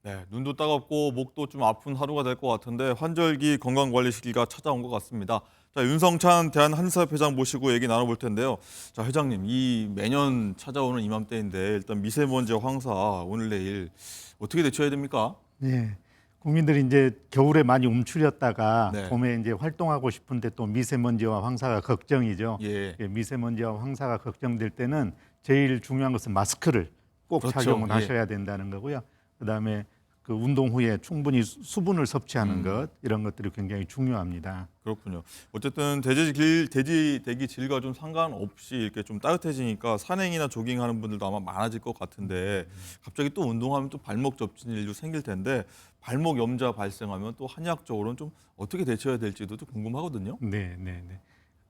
네, 눈도 따갑고 목도 좀 아픈 하루가 될 것 같은데 환절기 건강관리 시기가 찾아온 것 같습니다. 자, 윤성찬 대한한의사협회장 모시고 얘기 나눠볼 텐데요. 자, 회장님, 이 매년 찾아오는 이맘때인데 일단 미세먼지와 황사 오늘 내일 어떻게 대처해야 됩니까? 예. 국민들이 이제 겨울에 많이 움츠렸다가 네, 봄에 이제 활동하고 싶은데 또 미세먼지와 황사가 걱정이죠. 예, 예, 미세먼지와 황사가 걱정될 때는 제일 중요한 것은 마스크를 꼭 그렇죠. 착용을 예. 하셔야 된다는 거고요. 그다음에 그 운동 후에 충분히 수분을 섭취하는 것 이런 것들이 굉장히 중요합니다. 그렇군요. 어쨌든 대기 질과 좀 상관없이 이렇게 좀 따뜻해지니까 산행이나 조깅하는 분들도 아마 많아질 것 같은데 갑자기 또 운동하면 또 발목 접진 일도 생길 텐데 발목 염좌 발생하면 또 한의학적으로는 좀 어떻게 대처해야 될지도 좀 궁금하거든요. 네, 네, 네.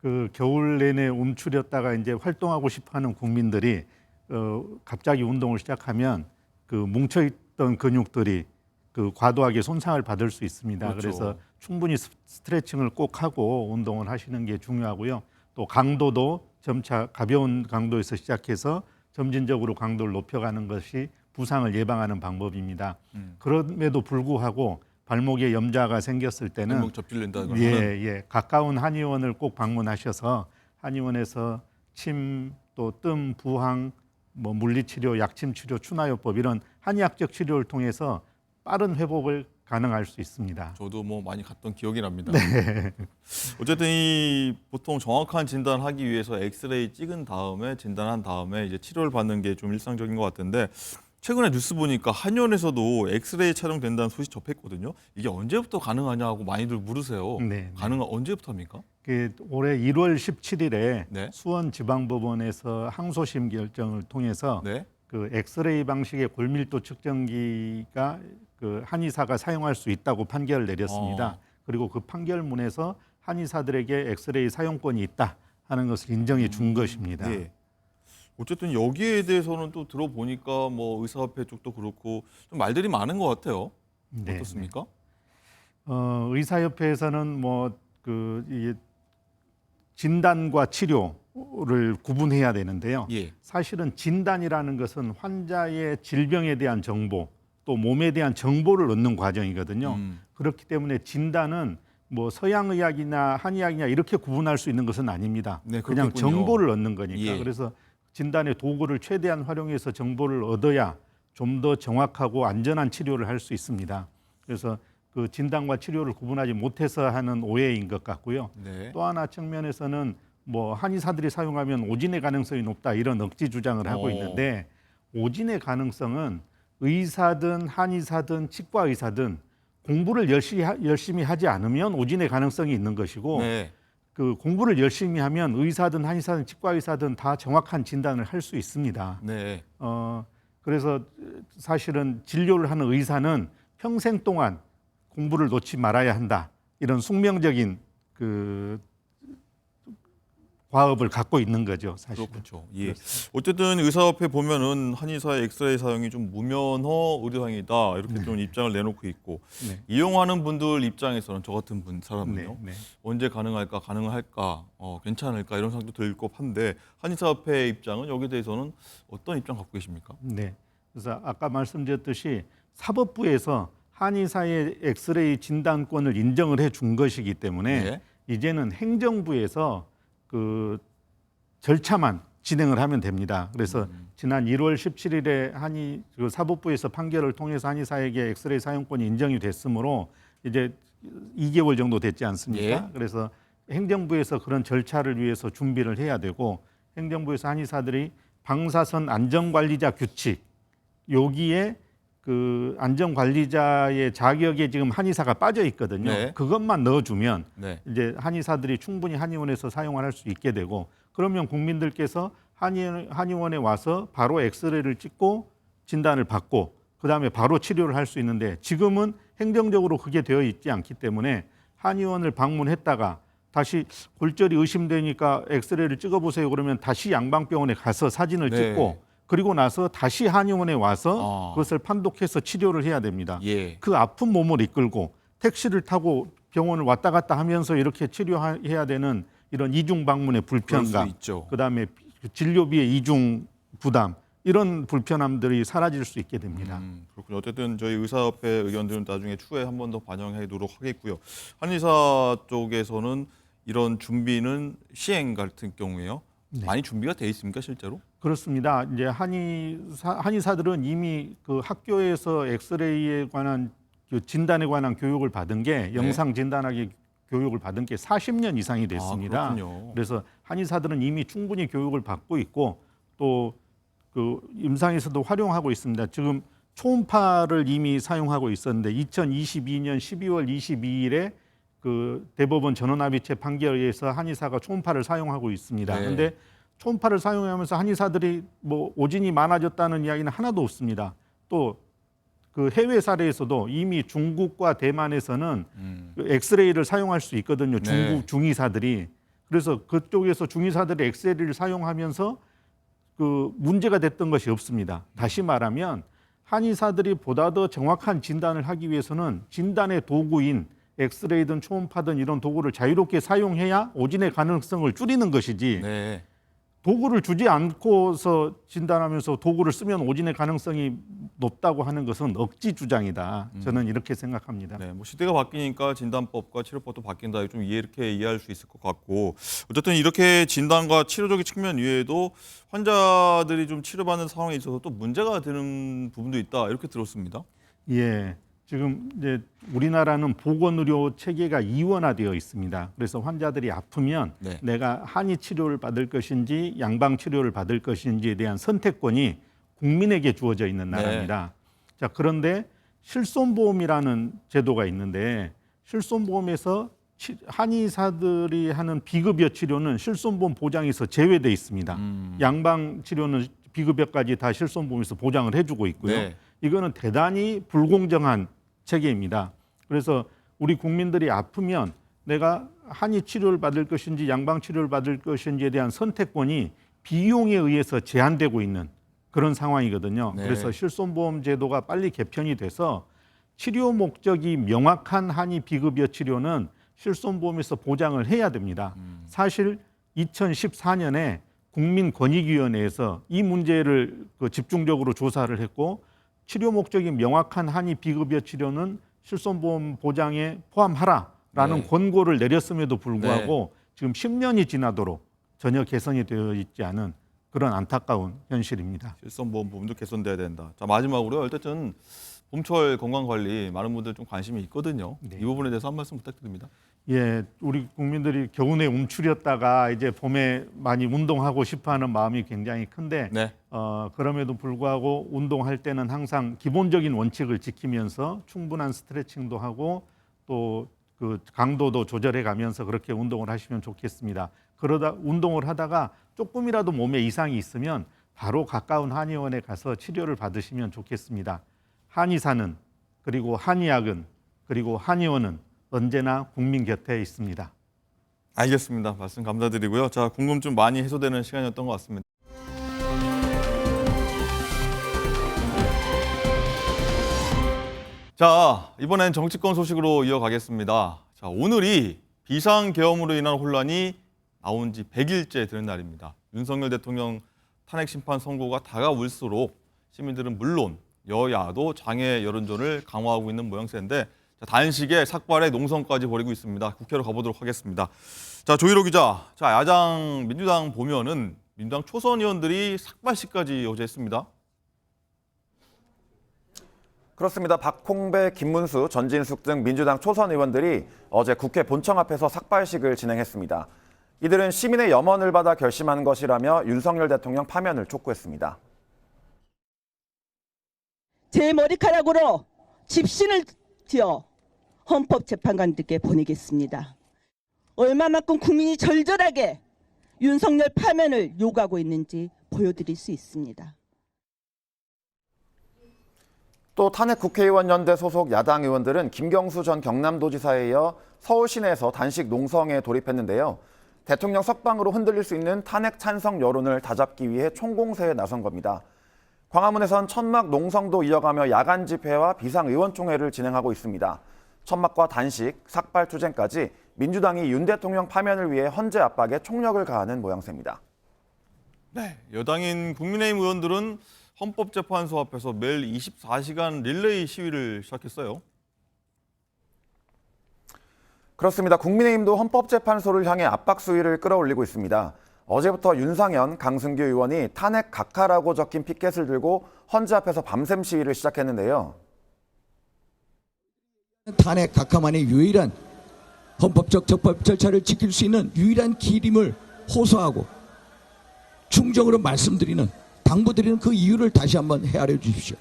그 겨울 내내 움츠렸다가 이제 활동하고 싶어하는 국민들이 갑자기 운동을 시작하면 그 뭉쳐있던 근육들이 그 과도하게 손상을 받을 수 있습니다. 그렇죠. 그래서 충분히 스트레칭을 꼭 하고 운동을 하시는 게 중요하고요. 또 강도도 점차 가벼운 강도에서 시작해서 점진적으로 강도를 높여가는 것이 부상을 예방하는 방법입니다. 그럼에도 불구하고 발목에 염좌가 생겼을 때는 발목 접질린다거나 예, 가까운 한의원을 꼭 방문하셔서 한의원에서 침, 또 뜸, 부항, 뭐 물리치료, 약침치료, 추나요법 이런 한의학적 치료를 통해서 빠른 회복을 가능할 수 있습니다. 저도 뭐 많이 갔던 기억이 납니다. 어쨌든 이 보통 정확한 진단하기 위해서 엑스레이 찍은 다음에 진단한 다음에 이제 치료를 받는 게 좀 일상적인 것 같은데 최근에 뉴스 보니까 한의원에서도 엑스레이 촬영된다는 소식 접했거든요. 이게 언제부터 가능하냐고 많이들 물으세요. 네, 언제부터입니까? 그 올해 1월 17일에 네. 수원지방법원에서 항소심 결정을 통해서 네. 그 엑스레이 방식의 골밀도 측정기가 그 한의사가 사용할 수 있다고 판결을 내렸습니다. 그리고 그 판결문에서 한의사들에게 엑스레이 사용권이 있다 하는 것을 인정해 준 것입니다. 예. 어쨌든 여기에 대해서는 또 들어보니까 뭐 의사협회 쪽도 그렇고 좀 말들이 많은 것 같아요. 네, 어떻습니까? 의사협회에서는 뭐 이게 진단과 치료를 구분해야 되는데요. 예. 사실은 진단이라는 것은 환자의 질병에 대한 정보, 또 몸에 대한 정보를 얻는 과정이거든요. 그렇기 때문에 진단은 뭐 서양의학이나 한의학이나 이렇게 구분할 수 있는 것은 아닙니다. 네, 그냥 그렇겠군요. 정보를 얻는 거니까. 예. 그래서 진단의 도구를 최대한 활용해서 정보를 얻어야 좀 더 정확하고 안전한 치료를 할 수 있습니다. 그래서 그 진단과 치료를 구분하지 못해서 하는 오해인 것 같고요. 네. 또 하나 측면에서는 뭐 한의사들이 사용하면 오진의 가능성이 높다 이런 억지 주장을 하고 있는데 오진의 가능성은 의사든 한의사든 치과 의사든 공부를 열심히 하지 않으면 오진의 가능성이 있는 것이고 네. 그 공부를 열심히 하면 의사든 한의사든 치과 의사든 다 정확한 진단을 할 수 있습니다. 네. 그래서 사실은 진료를 하는 의사는 평생 동안 공부를 놓지 말아야 한다. 이런 숙명적인 그 과업을 갖고 있는 거죠, 사실은. 그렇죠. 예. 어쨌든 의사협회 보면은 한의사의 엑스레이 사용이 좀 무면허 의료행위다 이렇게 좀 입장을 내놓고 있고 네. 이용하는 분들 입장에서는 저 같은 사람은요 네. 언제 가능할까 괜찮을까 이런 생각도 들 법한데 한의사협회 입장은 여기에 대해서는 어떤 입장 갖고 계십니까? 네. 그래서 아까 말씀드렸듯이 사법부에서 한의사의 엑스레이 진단권을 인정을 해 준 것이기 때문에 네. 이제는 행정부에서 그 절차만 진행을 하면 됩니다. 그래서 지난 1월 17일에 그 사법부에서 판결을 통해서 한의사에게 엑스레이 사용권이 인정이 됐으므로 이제 2개월 정도 됐지 않습니까? 예. 그래서 행정부에서 그런 절차를 위해서 준비를 해야 되고 행정부에서 한의사들이 방사선 안전관리자 규칙 여기에 그 안전관리자의 자격에 지금 한의사가 빠져 있거든요. 네. 그것만 넣어주면 네. 이제 한의사들이 충분히 한의원에서 사용을 할 수 있게 되고 그러면 국민들께서 한의원에 와서 바로 엑스레이를 찍고 진단을 받고 그다음에 바로 치료를 할 수 있는데 지금은 행정적으로 그게 되어 있지 않기 때문에 한의원을 방문했다가 다시 골절이 의심되니까 엑스레이를 찍어보세요 그러면 다시 양방병원에 가서 사진을 네. 찍고 그리고 나서 다시 한의원에 와서 그것을 판독해서 치료를 해야 됩니다. 예. 그 아픈 몸을 이끌고 택시를 타고 병원을 왔다 갔다 하면서 이렇게 치료해야 되는 이런 이중 방문의 그럴 수 불편감, 있죠. 그다음에 진료비의 이중 부담 이런 불편함들이 사라질 수 있게 됩니다. 그렇군요. 어쨌든 저희 의사협회 의견들은 나중에 추후에 한 번 더 반영하도록 하겠고요. 한의사 쪽에서는 이런 준비는 시행 같은 경우에요. 많이 준비가 돼 있습니까, 실제로? 그렇습니다. 이제 한의사들은 이미 그 학교에서 엑스레이에 관한 그 진단에 관한 교육을 받은 게 영상 진단하기 교육을 받은 게 40년 이상이 됐습니다. 그렇군요. 그래서 한의사들은 이미 충분히 교육을 받고 있고 또 그 임상에서도 활용하고 있습니다. 지금 초음파를 이미 사용하고 있었는데 2022년 12월 22일에 그 대법원 전원합의체 판결에 의해서 한의사가 초음파를 사용하고 있습니다. 네. 그런데 초음파를 사용하면서 한의사들이 뭐 오진이 많아졌다는 이야기는 하나도 없습니다. 또 그 해외 사례에서도 이미 중국과 대만에서는 그 엑스레이를 사용할 수 있거든요. 중국 중의사들이. 그래서 그쪽에서 중의사들이 엑스레이를 사용하면서 그 문제가 됐던 것이 없습니다. 다시 말하면 한의사들이 보다 더 정확한 진단을 하기 위해서는 진단의 도구인 엑스레이든 초음파든 이런 도구를 자유롭게 사용해야 오진의 가능성을 줄이는 것이지 네. 도구를 주지 않고서 진단하면서 도구를 쓰면 오진의 가능성이 높다고 하는 것은 억지 주장이다. 저는 이렇게 생각합니다. 네, 뭐 시대가 바뀌니까 진단법과 치료법도 바뀐다. 좀 이렇게 이해할 수 있을 것 같고, 어쨌든 이렇게 진단과 치료적인 측면 이외에도 환자들이 좀 치료받는 상황에 있어서 또 문제가 되는 부분도 있다. 이렇게 들었습니다. 예. 지금 이제 우리나라는 보건의료 체계가 이원화되어 있습니다. 그래서 환자들이 아프면 네. 내가 한의 치료를 받을 것인지 양방 치료를 받을 것인지에 대한 선택권이 국민에게 주어져 있는 나라입니다. 자, 그런데 실손보험이라는 제도가 있는데 실손보험에서 한의사들이 하는 비급여 치료는 실손보험 보장에서 제외돼 있습니다. 양방 치료는 비급여까지 다 실손보험에서 보장을 해주고 있고요. 네. 이거는 대단히 불공정한 체계입니다. 그래서 우리 국민들이 아프면 내가 한의 치료를 받을 것인지 양방 치료를 받을 것인지에 대한 선택권이 비용에 의해서 제한되고 있는 그런 상황이거든요. 네. 그래서 실손보험 제도가 빨리 개편이 돼서 치료 목적이 명확한 한의 비급여 치료는 실손보험에서 보장을 해야 됩니다. 사실 2014년에 국민권익위원회에서 이 문제를 집중적으로 조사를 했고 치료 목적이 명확한 한의 비급여 치료는 실손보험 보장에 포함하라라는 네. 권고를 내렸음에도 불구하고 지금 10년이 지나도록 전혀 개선이 되어 있지 않은 그런 안타까운 현실입니다. 실손보험 부분도 개선돼야 된다. 자, 마지막으로 어쨌든 봄철 건강관리 많은 분들 좀 관심이 있거든요. 네. 이 부분에 대해서 한 말씀 부탁드립니다. 예, 우리 국민들이 겨우내 움츠렸다가 이제 봄에 많이 운동하고 싶어하는 마음이 굉장히 큰데 네. 그럼에도 불구하고 운동할 때는 항상 기본적인 원칙을 지키면서 충분한 스트레칭도 하고 또 그 강도도 조절해 가면서 그렇게 운동을 하시면 좋겠습니다. 그러다 운동을 하다가 조금이라도 몸에 이상이 있으면 바로 가까운 한의원에 가서 치료를 받으시면 좋겠습니다. 한의사는 그리고 한의학은 그리고 한의원은 언제나 국민 곁에 있습니다. 알겠습니다. 말씀 감사드리고요. 자, 궁금증 많이 해소되는 시간이었던 것 같습니다. 자, 이번엔 정치권 소식으로 이어가겠습니다. 자, 오늘이 비상계엄으로 인한 혼란이 나온 지 100일째 되는 날입니다. 윤석열 대통령 탄핵 심판 선고가 다가올수록 시민들은 물론 여야도 장애 여론전을 강화하고 있는 모양새인데 자, 단식에 삭발에 농성까지 벌이고 있습니다. 국회로 가보도록 하겠습니다. 자, 조희로 기자. 자, 야당 민주당 보면은 민주당 초선 의원들이 삭발식까지 어제 했습니다. 그렇습니다. 박홍배, 김문수, 전진숙 등 민주당 초선 의원들이 어제 국회 본청 앞에서 삭발식을 진행했습니다. 이들은 시민의 염원을 받아 결심한 것이라며 윤석열 대통령 파면을 촉구했습니다. 제 머리카락으로 집신을 지어 헌법재판관들께 보내겠습니다. 얼마만큼 국민이 절절하게 윤석열 파면을 요구하고 있는지 보여드릴 수 있습니다. 또 탄핵 국회의원 연대 소속 야당 의원들은 김경수 전 경남도지사에 이어 서울 시내에서 단식 농성에 돌입했는데요. 대통령 석방으로 흔들릴 수 있는 탄핵 찬성 여론을 다잡기 위해 총공세에 나선 겁니다. 광화문에선 천막 농성도 이어가며 야간 집회와 비상의원총회를 진행하고 있습니다. 천막과 단식, 삭발 투쟁까지 민주당이 윤 대통령 파면을 위해 헌재 압박에 총력을 가하는 모양새입니다. 네, 여당인 국민의힘 의원들은 헌법재판소 앞에서 매일 24시간 릴레이 시위를 시작했어요. 그렇습니다. 국민의힘도 헌법재판소를 향해 압박 수위를 끌어올리고 있습니다. 어제부터 윤상현, 강승규 의원이 탄핵 각하라고 적힌 피켓을 들고 헌재 앞에서 밤샘 시위를 시작했는데요. 탄핵 각하만의 유일한 헌법적 적법 절차를 지킬 수 있는 유일한 길임을 호소하고 충정으로 말씀드리는 당부드리는 그 이유를 다시 한번 헤아려 주십시오.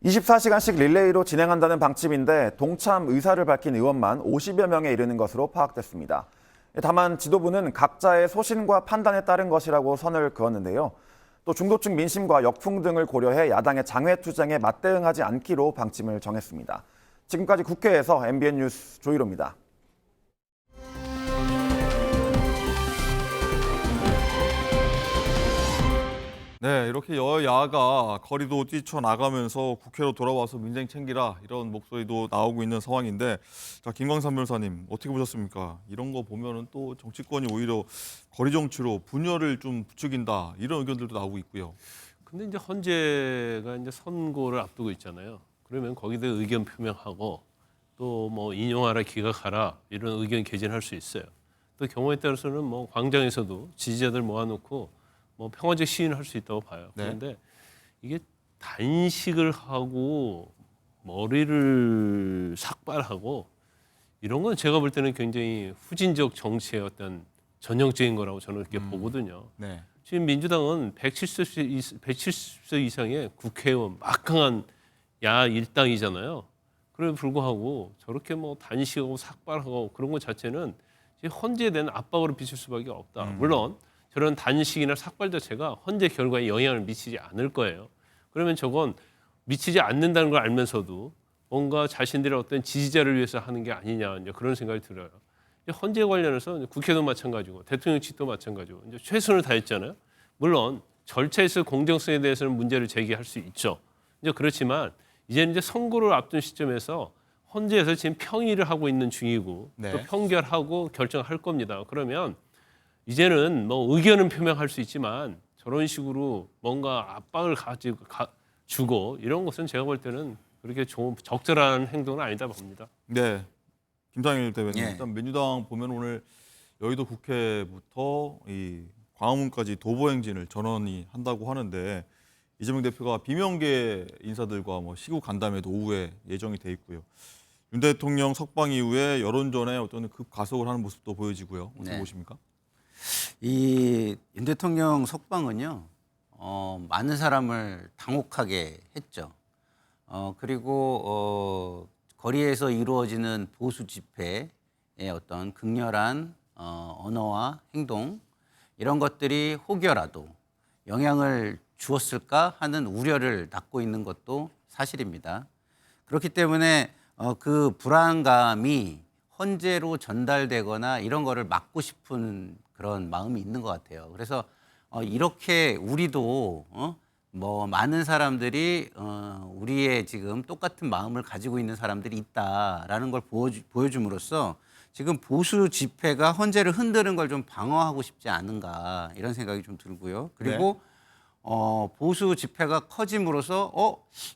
24시간씩 릴레이로 진행한다는 방침인데 동참 의사를 밝힌 의원만 50여 명에 이르는 것으로 파악됐습니다. 다만 지도부는 각자의 소신과 판단에 따른 것이라고 선을 그었는데요. 또 중도층 민심과 역풍 등을 고려해 야당의 장외투쟁에 맞대응하지 않기로 방침을 정했습니다. 지금까지 국회에서 MBN 뉴스 조희로입니다. 네, 이렇게 여야가 거리도 뛰쳐나가면서 국회로 돌아와서 민생 챙기라 이런 목소리도 나오고 있는 상황인데, 자, 김광삼 변호사님 어떻게 보셨습니까? 이런 거 보면은 또 정치권이 오히려 거리 정치로 분열을 좀 부추긴다 이런 의견들도 나오고 있고요. 근데 이제 헌재가 이제 선고를 앞두고 있잖아요. 그러면 거기다 의견 표명하고 또 뭐 인용하라 기각하라 이런 의견 개진할 수 있어요. 또 경우에 따라서는 뭐 광장에서도 지지자들 모아놓고 뭐 평화적 시위를 할 수 있다고 봐요. 네. 그런데 이게 단식을 하고 머리를 삭발하고 이런 건 제가 볼 때는 굉장히 후진적 정치의 어떤 전형적인 거라고 저는 이렇게 보거든요. 네. 지금 민주당은 170석 이상의 국회의원 막강한 야 일당이잖아요. 그럼에도 불구하고 저렇게 뭐 단식하고 삭발하고 그런 것 자체는 헌재에 대한 압박으로 비칠 수밖에 없다. 물론 저런 단식이나 삭발 자체가 헌재 결과에 영향을 미치지 않을 거예요. 그러면 저건 미치지 않는다는 걸 알면서도 뭔가 자신들의 어떤 지지자를 위해서 하는 게 아니냐 이제 그런 생각이 들어요. 헌재 관련해서 국회도 마찬가지고 대통령 측도 마찬가지고 이제 최선을 다했잖아요. 물론 절차에서 공정성에 대해서는 문제를 제기할 수 있죠. 이제 그렇지만 이제는 이제 선고를 앞둔 시점에서 헌재에서 지금 평의를 하고 있는 중이고 네. 또 평결하고 결정할 겁니다. 그러면 이제는 뭐 의견은 표명할 수 있지만 저런 식으로 뭔가 압박을 주고 이런 것은 제가 볼 때는 그렇게 적절한 행동은 아니다 봅니다. 네, 김상일 대변인. 예. 일단 민주당 보면 오늘 여의도 국회부터 이 광화문까지 도보행진을 전원이 한다고 하는데, 이재명 대표가 비명계 인사들과 뭐 시국 간담회도 오후에 예정이 돼 있고요. 윤 대통령 석방 이후에 여론전에 어떤 급가속을 하는 모습도 보여지고요. 어떻게 네. 보십니까? 이 윤 대통령 석방은요, 많은 사람을 당혹하게 했죠. 그리고 거리에서 이루어지는 보수 집회의 어떤 극렬한 언어와 행동 이런 것들이 혹여라도 영향을 주었을까 하는 우려를 낳고 있는 것도 사실입니다. 그렇기 때문에 그 불안감이 헌재로 전달되거나 이런 거를 막고 싶은 그런 마음이 있는 것 같아요. 그래서 이렇게 우리도 뭐 많은 사람들이 우리의 지금 똑같은 마음을 가지고 있는 사람들이 있다라는 걸 보여줌으로써 지금 보수 집회가 헌재를 흔드는 걸 좀 방어하고 싶지 않은가 이런 생각이 좀 들고요. 그리고 보수 집회가 커짐으로써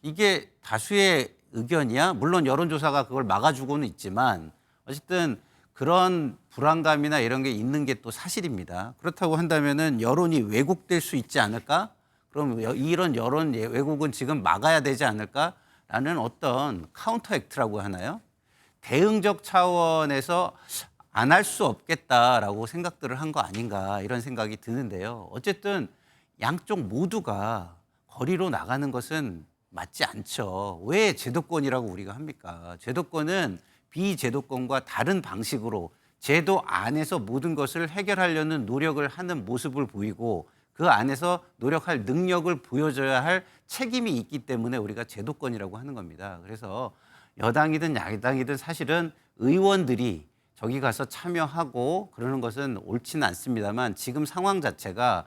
이게 다수의 의견이야? 물론 여론조사가 그걸 막아주고는 있지만 어쨌든 그런 불안감이나 이런 게 있는 게 또 사실입니다. 그렇다고 한다면은 여론이 왜곡될 수 있지 않을까? 그럼 이런 여론 왜곡은 지금 막아야 되지 않을까라는 어떤 카운터 액트라고 하나요? 대응적 차원에서 안 할 수 없겠다라고 생각들을 한 거 아닌가 이런 생각이 드는데요. 어쨌든 양쪽 모두가 거리로 나가는 것은 맞지 않죠. 왜 제도권이라고 우리가 합니까? 제도권은 비제도권과 다른 방식으로 제도 안에서 모든 것을 해결하려는 노력을 하는 모습을 보이고 그 안에서 노력할 능력을 보여줘야 할 책임이 있기 때문에 우리가 제도권이라고 하는 겁니다. 그래서 여당이든 야당이든 사실은 의원들이 저기 가서 참여하고 그러는 것은 옳지는 않습니다만 지금 상황 자체가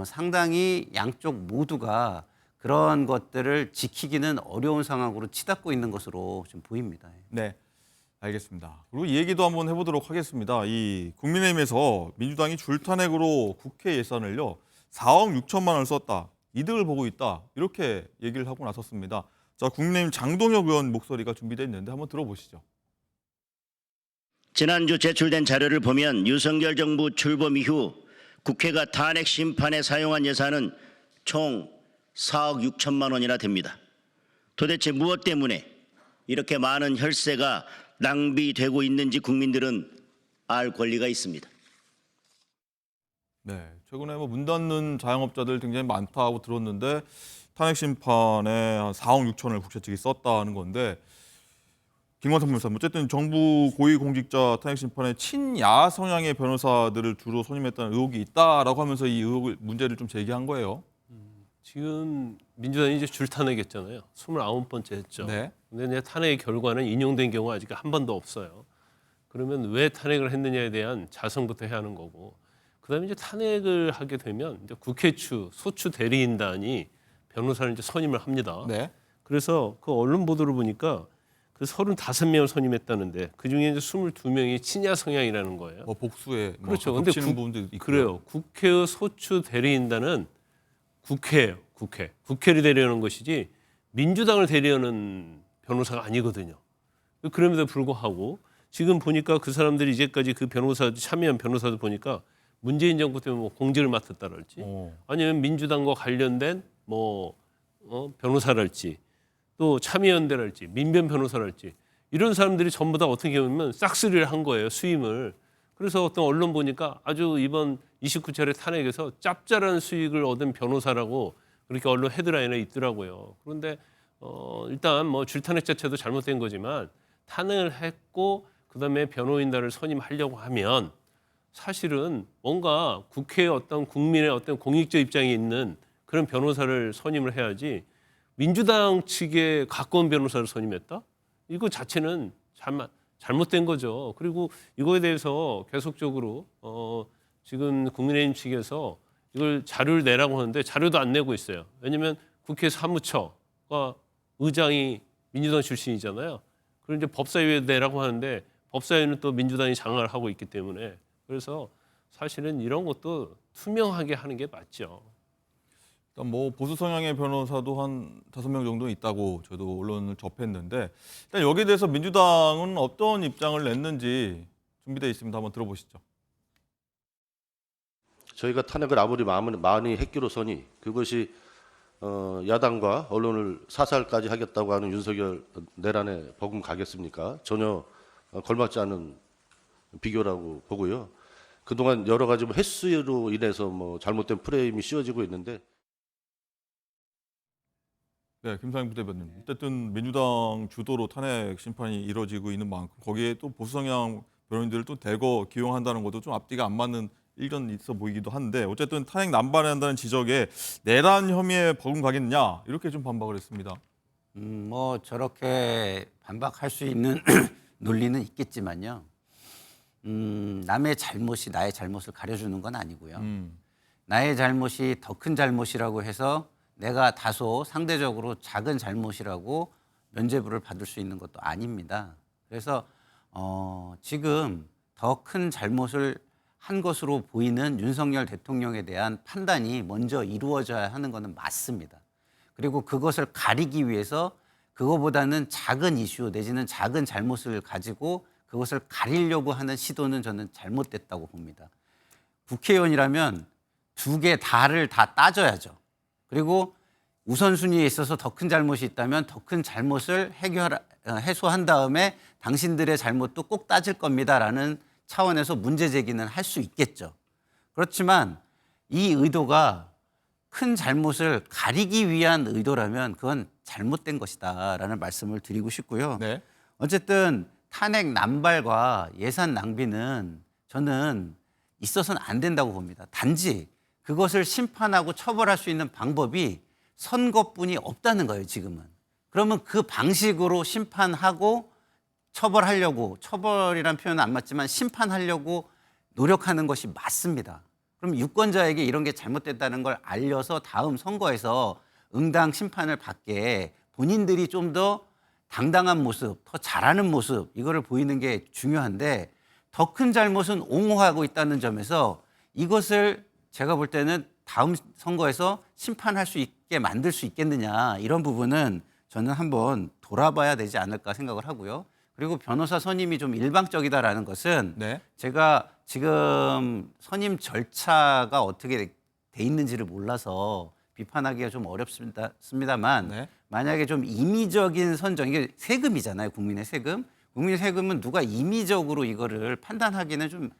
상당히 양쪽 모두가 그런 것들을 지키기는 어려운 상황으로 치닫고 있는 것으로 좀 보입니다. 네, 알겠습니다. 그리고 이 얘기도 한번 해보도록 하겠습니다. 이 국민의힘에서 민주당이 줄탄핵으로 국회 예산을요 4억 6천만 원을 썼다. 이득을 보고 있다. 이렇게 얘기를 하고 나섰습니다. 자, 국민의힘 장동혁 의원 목소리가 준비되어 있는데 한번 들어보시죠. 지난주 제출된 자료를 보면 윤석열 정부 출범 이후 국회가 탄핵 심판에 사용한 예산은 총 4억 6천만 원이나 됩니다. 도대체 무엇 때문에 이렇게 많은 혈세가 낭비되고 있는지 국민들은 알 권리가 있습니다. 네, 최근에 뭐 문 닫는 자영업자들 굉장히 많다고 들었는데 탄핵 심판에 한 4억 6천을 국세 측이 썼다는 건데 김광석 변호사님, 어쨌든 정부 고위공직자 탄핵 심판에 친야 성향의 변호사들을 주로 선임했다는 의혹이 있다라고 하면서 이 의혹을 문제를 좀 제기한 거예요. 지금 민주당이 이제 줄 탄핵했잖아요. 29번째 했죠. 네. 근데 이제 탄핵의 결과는 인용된 경우가 아직 한 번도 없어요. 그러면 왜 탄핵을 했느냐에 대한 자성부터 해야 하는 거고, 그다음에 이제 탄핵을 하게 되면 이제 국회 추 소추 대리인단이 변호사를 이제 선임을 합니다. 네. 그래서 그 언론 보도를 보니까 그 35명을 선임했다는데 그 중에 이제 22명이 친야 성향이라는 거예요. 뭐 복수에 그렇죠. 뭐 근데 겹치는 부분도 있고. 그래요. 국회의 소추 대리인단은 국회예요. 국회를 대리하는 것이지 민주당을 대리하는 변호사가 아니거든요. 그럼에도 불구하고 지금 보니까 그 사람들이 이제까지 그 변호사 참여한 변호사들 보니까 문재인 정부 때문에 뭐 공직을 맡았다랄지 아니면 민주당과 관련된 뭐 변호사랄지 또 참여연대랄지 민변 변호사랄지 이런 사람들이 전부 다 어떻게 보면 싹쓸이를 한 거예요. 수임을. 그래서 어떤 언론 보니까 아주 이번 29차례 탄핵에서 짭짤한 수익을 얻은 변호사라고 그렇게 언론 헤드라인에 있더라고요. 그런데 일단 뭐 줄탄핵 자체도 잘못된 거지만 탄핵을 했고 그다음에 변호인단을 선임하려고 하면 사실은 뭔가 국회의 어떤 국민의 어떤 공익적 입장에 있는 그런 변호사를 선임을 해야지 민주당 측에 가까운 변호사를 선임했다? 이거 자체는 잘못된 거죠. 그리고 이거에 대해서 계속적으로 지금 국민의힘 측에서 이걸 자료를 내라고 하는데 자료도 안 내고 있어요. 왜냐하면 국회 사무처가 의장이 민주당 출신이잖아요. 그리고 이제 법사위에 내라고 하는데 법사위는 또 민주당이 장악을 하고 있기 때문에 그래서 사실은 이런 것도 투명하게 하는 게 맞죠. 일단 뭐 보수 성향의 변호사도 한 5명 정도 있다고 저도 언론을 접했는데 일단 여기에 대해서 민주당은 어떤 입장을 냈는지 준비되어 있습니다. 한번 들어보시죠. 저희가 탄핵을 아무리 많이 했기로서니 그것이 야당과 언론을 사살까지 하겠다고 하는 윤석열 내란에 버금가겠습니까? 전혀 걸맞지 않은 비교라고 보고요. 그동안 여러 가지 뭐 횟수로 인해서 뭐 잘못된 프레임이 씌워지고 있는데. 네, 김상현 부대변인. 어쨌든 민주당 주도로 탄핵 심판이 이루어지고 있는 만큼 거기에 또 보수 성향 변호인들을 또 대거 기용한다는 것도 좀 앞뒤가 안 맞는 일견이 있어 보이기도 한데 어쨌든 탄핵 남발한다는 지적에 내란 혐의에 버금가겠냐 이렇게 좀 반박을 했습니다. 뭐 저렇게 반박할 수 있는 논리는 있겠지만요. 남의 잘못이 나의 잘못을 가려주는 건 아니고요. 나의 잘못이 더 큰 잘못이라고 해서 내가 다소 상대적으로 작은 잘못이라고 면죄부를 받을 수 있는 것도 아닙니다. 그래서 지금 더 큰 잘못을 한 것으로 보이는 윤석열 대통령에 대한 판단이 먼저 이루어져야 하는 것은 맞습니다. 그리고 그것을 가리기 위해서 그거보다는 작은 이슈 내지는 작은 잘못을 가지고 그것을 가리려고 하는 시도는 저는 잘못됐다고 봅니다. 국회의원이라면 두 개 다를 다 따져야죠. 그리고 우선순위에 있어서 더 큰 잘못이 있다면 더 큰 잘못을 해소한 다음에 당신들의 잘못도 꼭 따질 겁니다라는 차원에서 문제 제기는 할 수 있겠죠. 그렇지만 이 의도가 큰 잘못을 가리기 위한 의도라면 그건 잘못된 것이다라는 말씀을 드리고 싶고요. 네. 어쨌든 탄핵 남발과 예산 낭비는 저는 있어서는 안 된다고 봅니다. 단지 그것을 심판하고 처벌할 수 있는 방법이 선거뿐이 없다는 거예요, 지금은. 그러면 그 방식으로 심판하고 처벌하려고, 처벌이란 표현은 안 맞지만 심판하려고 노력하는 것이 맞습니다. 그럼 유권자에게 이런 게 잘못됐다는 걸 알려서 다음 선거에서 응당 심판을 받게 본인들이 좀 더 당당한 모습, 더 잘하는 모습 이거를 보이는 게 중요한데 더 큰 잘못은 옹호하고 있다는 점에서 이것을 제가 볼 때는 다음 선거에서 심판할 수 있게 만들 수 있겠느냐 이런 부분은 저는 한번 돌아봐야 되지 않을까 생각을 하고요. 그리고 변호사 선임이 좀 일방적이다라는 것은 네. 제가 지금 선임 절차가 어떻게 돼 있는지를 몰라서 비판하기가 좀 어렵습니다만 네. 만약에 좀 임의적인 선정, 이게 세금이잖아요. 국민의 세금. 국민의 세금은 누가 임의적으로 이거를 판단하기는 좀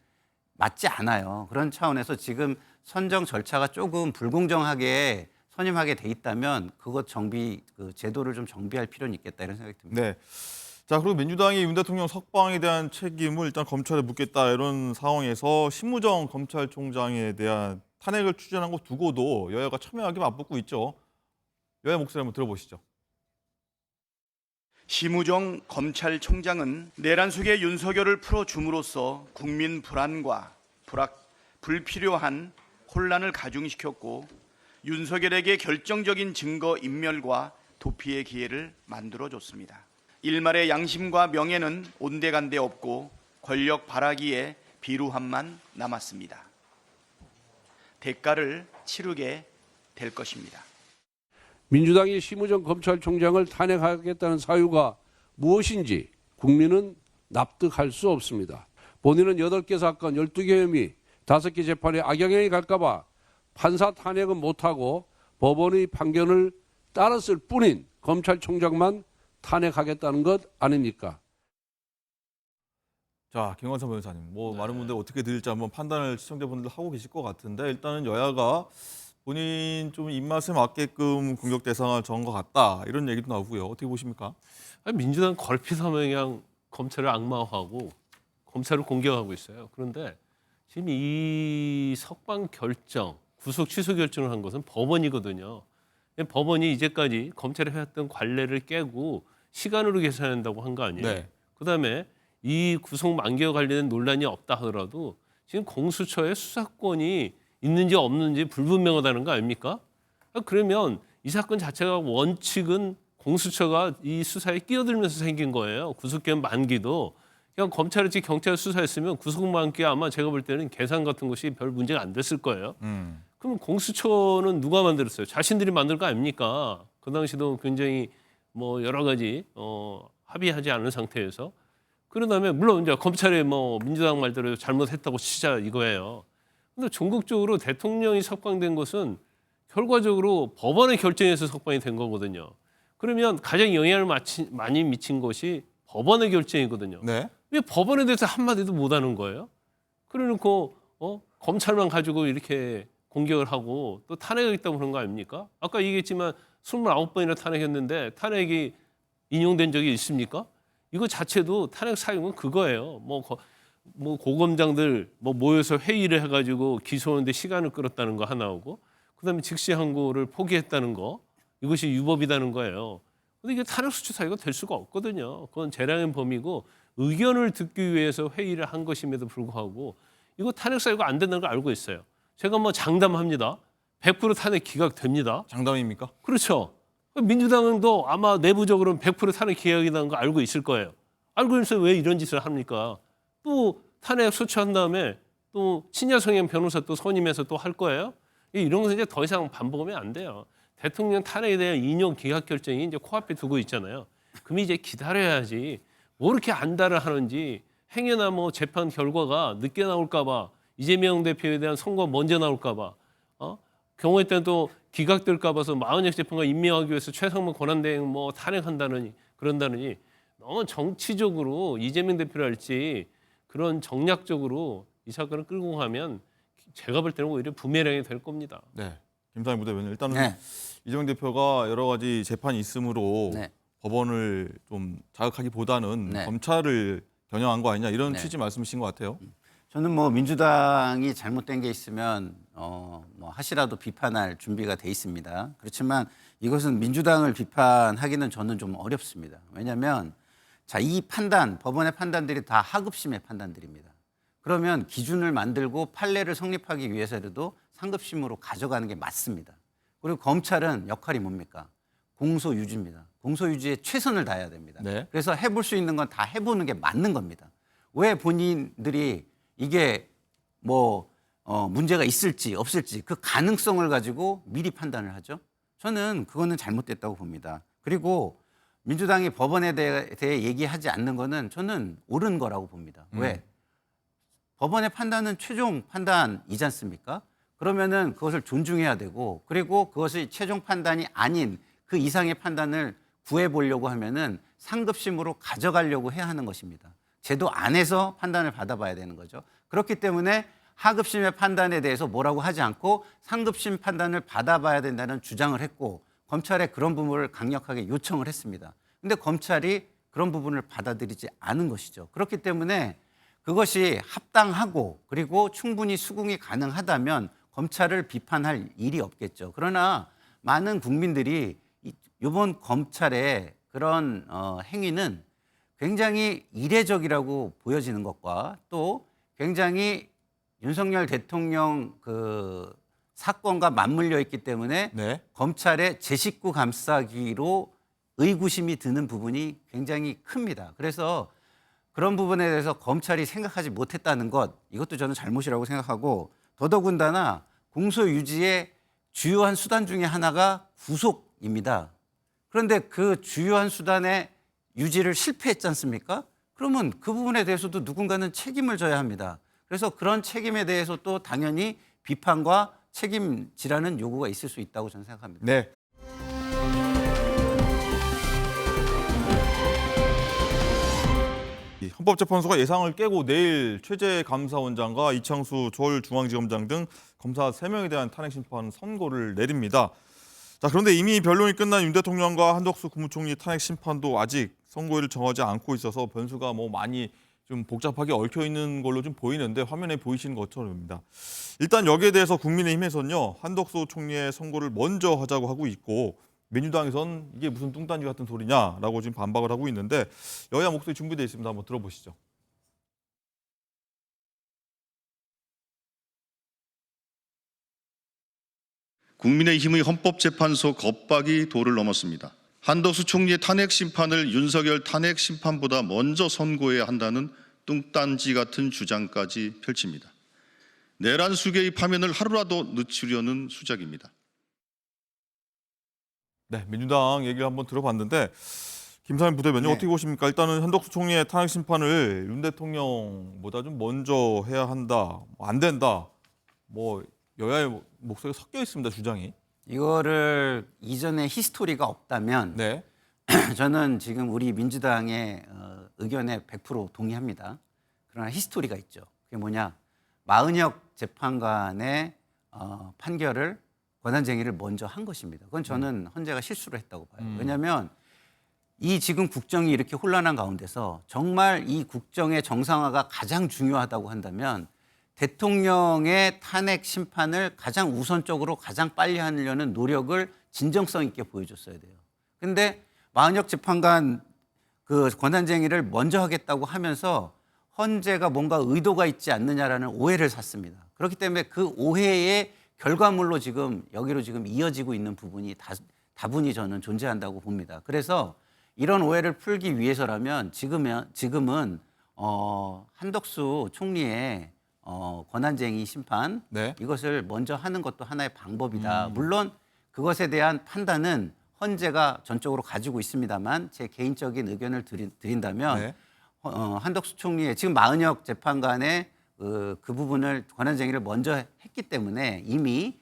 맞지 않아요. 그런 차원에서 지금 선정 절차가 조금 불공정하게 선임하게 돼 있다면 그것 그 제도를 좀 정비할 필요는 있겠다 이런 생각이 듭니다. 네. 자, 그리고 민주당이 윤 대통령 석방에 대한 책임을 일단 검찰에 묻겠다 이런 상황에서 심우정 검찰총장에 대한 탄핵을 추진한 거 두고도 여야가 첨예하게 맞붙고 있죠. 여야 목소리 한번 들어보시죠. 심우정 검찰총장은 내란 속의 윤석열을 풀어줌으로써 국민 불안과 불필요한 혼란을 가중시켰고 윤석열에게 결정적인 증거 인멸과 도피의 기회를 만들어줬습니다. 일말의 양심과 명예는 온데간데 없고 권력 바라기에 비루함만 남았습니다. 대가를 치르게 될 것입니다. 민주당이 심우정 검찰총장을 탄핵하겠다는 사유가 무엇인지 국민은 납득할 수 없습니다. 본인은 8개 사건, 12개 혐의, 5개 재판에 악영향이 갈까 봐 판사 탄핵은 못하고 법원의 판결을 따랐을 뿐인 검찰총장만 탄핵하겠다는 것 아닙니까? 자, 김광선 변호사님, 많은 분들 어떻게 들을지 한번 판단을 시청자분들 하고 계실 것 같은데 일단은 여야가 본인 좀 입맛에 맞게끔 공격 대상을 정한 것 같다 이런 얘기도 나오고요. 어떻게 보십니까? 민주당 걸핏하면 그냥 검찰을 악마화하고 검찰을 공격하고 있어요. 그런데 지금 이 석방 결정, 구속 취소 결정을 한 것은 법원이거든요. 법원이 이제까지 검찰이 해왔던 관례를 깨고 시간으로 계산한다고 한 거 아니에요. 네. 그다음에 이 구속 만기와 관련된 논란이 없다 하더라도 지금 공수처의 수사권이 있는지 없는지 불분명하다는 거 아닙니까? 그러면 이 사건 자체가 원칙은 공수처가 이 수사에 끼어들면서 생긴 거예요. 구속기한 만기도 그냥 검찰이 경찰 수사했으면 구속 만기 아마 제가 볼 때는 계산 같은 것이 별 문제가 안 됐을 거예요. 그럼 공수처는 누가 만들었어요? 자신들이 만들 거 아닙니까? 그 당시도 굉장히 여러 가지 합의하지 않은 상태에서 그런 다음에 물론 이제 검찰이 민주당 말대로 잘못했다고 치자 이거예요. 근데 전국적으로 대통령이 석방된 것은 결과적으로 법원의 결정에서 석방이 된 거거든요. 그러면 가장 영향을 많이 미친 것이 법원의 결정이거든요. 네. 왜 법원에 대해서 한마디도 못하는 거예요? 그래놓고 검찰만 가지고 이렇게 공격을 하고 또 탄핵하겠다고 그런 거 아닙니까? 아까 얘기했지만 29번이나 탄핵했는데 탄핵이 인용된 적이 있습니까? 이거 자체도 탄핵 사유는 그거예요. 고검장들 모여서 회의를 해가지고 기소하는데 시간을 끌었다는 거 하나하고 그다음에 즉시 항고를 포기했다는 거 이것이 유법이라는 거예요. 근데 이게 탄핵 수치 사유가 될 수가 없거든요. 그건 재량의 범위고 의견을 듣기 위해서 회의를 한 것임에도 불구하고 이거 탄핵 사유가 안 된다는 걸 알고 있어요. 제가 장담합니다. 100% 탄핵 기각됩니다. 장담입니까? 그렇죠. 민주당도 아마 내부적으로는 100% 탄핵 기각이라는 거 알고 있을 거예요. 알고 있어서 왜 이런 짓을 합니까? 또 탄핵 소추한 다음에 또 친야 성향 변호사 또 선임해서 또 할 거예요? 이런 것은 이제 더 이상 반복하면 안 돼요. 대통령 탄핵에 대한 인용 기각 결정이 이제 코앞에 두고 있잖아요. 그럼 이제 기다려야지. 뭐 이렇게 안달을 하는지 행여나 재판 결과가 늦게 나올까 봐 이재명 대표에 대한 선거 먼저 나올까 봐 경우에 따라 또 기각될까 봐서 마흔역 재판관 임명하기 위해서 최상무 권한대행 탄핵한다느니 그런다느니 너무 정치적으로 이재명 대표랄지 그런 정략적으로 이 사건을 끌고 가면 제가 볼 때는 오히려 부메랑이 될 겁니다. 네. 김상희 부대변인 일단은 네. 이재명 대표가 여러 가지 재판이 있으므로 네. 법원을 좀 자극하기보다는 네. 검찰을 겨냥한 거 아니냐 이런 네. 취지 말씀이신 것 같아요. 저는 민주당이 잘못된 게 있으면 하시라도 비판할 준비가 돼 있습니다. 그렇지만 이것은 민주당을 비판하기는 저는 좀 어렵습니다. 왜냐하면 이 판단, 법원의 판단들이 다 하급심의 판단들입니다. 그러면 기준을 만들고 판례를 성립하기 위해서라도 상급심으로 가져가는 게 맞습니다. 그리고 검찰은 역할이 뭡니까? 공소유지입니다. 공소유지에 최선을 다해야 됩니다. 네. 그래서 해볼 수 있는 건 다 해보는 게 맞는 겁니다. 왜 본인들이 이게 문제가 있을지 없을지 그 가능성을 가지고 미리 판단을 하죠. 저는 그거는 잘못됐다고 봅니다. 그리고 민주당이 법원에 대해 얘기하지 않는 거는 저는 옳은 거라고 봅니다. 왜? 법원의 판단은 최종 판단이지 않습니까? 그러면은 그것을 존중해야 되고, 그리고 그것이 최종 판단이 아닌 그 이상의 판단을 구해보려고 하면은 상급심으로 가져가려고 해야 하는 것입니다. 제도 안에서 판단을 받아봐야 되는 거죠. 그렇기 때문에 하급심의 판단에 대해서 뭐라고 하지 않고 상급심 판단을 받아봐야 된다는 주장을 했고, 검찰에 그런 부분을 강력하게 요청을 했습니다. 근데 검찰이 그런 부분을 받아들이지 않은 것이죠. 그렇기 때문에 그것이 합당하고 그리고 충분히 수긍이 가능하다면 검찰을 비판할 일이 없겠죠. 그러나 많은 국민들이 이번 검찰의 그런 행위는 굉장히 이례적이라고 보여지는 것과 또 굉장히 윤석열 대통령 그 사건과 맞물려 있기 때문에 네. 검찰의 제 식구 감싸기로 의구심이 드는 부분이 굉장히 큽니다. 그래서 그런 부분에 대해서 검찰이 생각하지 못했다는 것, 이것도 저는 잘못이라고 생각하고, 더더군다나 공소 유지의 주요한 수단 중에 하나가 구속입니다. 그런데 그 주요한 수단의 유지를 실패했지 않습니까? 그러면 그 부분에 대해서도 누군가는 책임을 져야 합니다. 그래서 그런 책임에 대해서 또 당연히 비판과 책임지라는 요구가 있을 수 있다고 저는 생각합니다. 네. 이 헌법재판소가 예상을 깨고 내일 최재 감사원장과 이창수 서울중앙지검장 등 검사 3명에 대한 탄핵 심판 선고를 내립니다. 자, 그런데 이미 변론이 끝난 윤 대통령과 한덕수 국무총리 탄핵 심판도 아직 선고일을 정하지 않고 있어서 변수가 많이 좀 복잡하게 얽혀 있는 걸로 좀 보이는데, 화면에 보이시는 것처럼입니다. 일단 여기에 대해서 국민의힘에서는요, 한덕수 총리의 선고를 먼저 하자고 하고 있고, 민주당에선 이게 무슨 뚱딴지 같은 소리냐라고 지금 반박을 하고 있는데, 여야 목소리 준비되어 있습니다. 한번 들어보시죠. 국민의힘의 헌법재판소 겁박이 도를 넘었습니다. 한덕수 총리의 탄핵 심판을 윤석열 탄핵 심판보다 먼저 선고해야 한다는 뚱딴지 같은 주장까지 펼칩니다. 내란 수계의 파면을 하루라도 늦추려는 수작입니다. 네, 민주당 얘기를 한번 들어봤는데, 김상현 부대변인 어떻게 보십니까? 일단은 한덕수 총리의 탄핵 심판을 윤 대통령보다 좀 먼저 해야 한다, 안 된다, 여야의 목소리가 섞여 있습니다, 주장이. 이거를 이전에 히스토리가 없다면 네. 저는 지금 우리 민주당의 의견에 100% 동의합니다. 그러나 히스토리가 있죠. 그게 뭐냐? 마은혁 재판관의 판결을 권한쟁의를 먼저 한 것입니다. 그건 저는 헌재가 실수를 했다고 봐요. 왜냐하면 이 지금 국정이 이렇게 혼란한 가운데서 정말 이 국정의 정상화가 가장 중요하다고 한다면 대통령의 탄핵 심판을 가장 우선적으로 가장 빨리 하려는 노력을 진정성 있게 보여줬어야 돼요. 근데 마은혁 재판관 그 권한쟁의를 먼저 하겠다고 하면서 헌재가 뭔가 의도가 있지 않느냐라는 오해를 샀습니다. 그렇기 때문에 그 오해의 결과물로 지금 여기로 지금 이어지고 있는 부분이 다분히 저는 존재한다고 봅니다. 그래서 이런 오해를 풀기 위해서라면 지금은 한덕수 총리의 권한쟁의 심판 네. 이것을 먼저 하는 것도 하나의 방법이다. 물론 그것에 대한 판단은 헌재가 전적으로 가지고 있습니다만 제 개인적인 의견을 드린다면 네. 한덕수 총리의 지금 마은혁 재판관의 그 부분을 권한쟁의를 먼저 했기 때문에 이미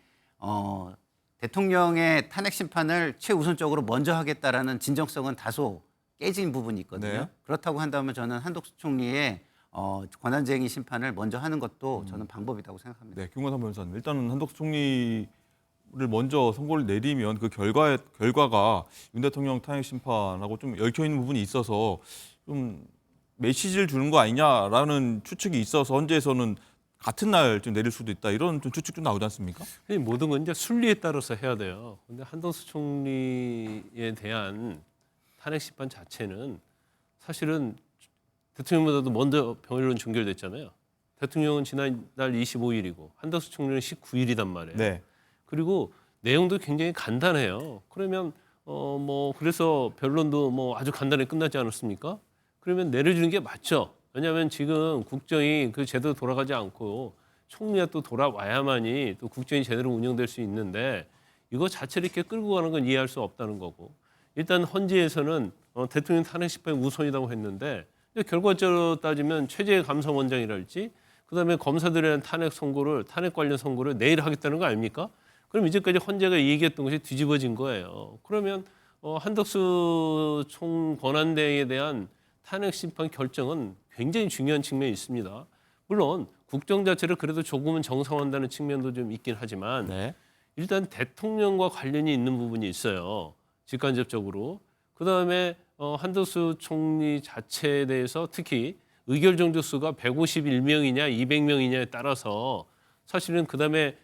대통령의 탄핵 심판을 최우선적으로 먼저 하겠다라는 진정성은 다소 깨진 부분이 있거든요. 네. 그렇다고 한다면 저는 한덕수 총리의 권한쟁의 심판을 먼저 하는 것도 저는 방법이라고 생각합니다. 네, 김관삼 변호사님. 일단은 한덕수 총리를 먼저 선고를 내리면 그 결과가 윤 대통령 탄핵 심판하고 좀 얽혀 있는 부분이 있어서 좀 메시지를 주는 거 아니냐라는 추측이 있어서 헌재에서는 같은 날 좀 내릴 수도 있다, 이런 좀 추측도 나오지 않습니까? 모든 건 이제 순리에 따라서 해야 돼요. 근데 한덕수 총리에 대한 탄핵 심판 자체는 사실은 대통령보다도 먼저 변론 종결됐잖아요. 대통령은 지난달 25일이고 한덕수 총리는 19일이단 말이에요. 네. 그리고 내용도 굉장히 간단해요. 그러면 그래서 변론도 아주 간단하게 끝나지 않았습니까? 그러면 내려주는 게 맞죠. 왜냐하면 지금 국정이 그 제대로 돌아가지 않고 총리가 또 돌아와야만이 또 국정이 제대로 운영될 수 있는데 이거 자체를 이렇게 끌고 가는 건 이해할 수 없다는 거고 일단 헌재에서는 대통령 탄핵 심판이 우선이라고 했는데 결과적으로 따지면 최재 감사원장이랄지 그다음에 검사들에 대한 탄핵 관련 선고를 내일 하겠다는 거 아닙니까? 그럼 이제까지 헌재가 얘기했던 것이 뒤집어진 거예요. 그러면 한덕수 총 권한대행에 대한 탄핵 심판 결정은 굉장히 중요한 측면이 있습니다. 물론 국정 자체를 그래도 조금은 정상화한다는 측면도 좀 있긴 하지만 네. 일단 대통령과 관련이 있는 부분이 있어요. 직간접적으로. 그다음에 한덕수 총리 자체에 대해서 특히 의결 정족수가 151명이냐 200명이냐에 따라서 사실은 그다음에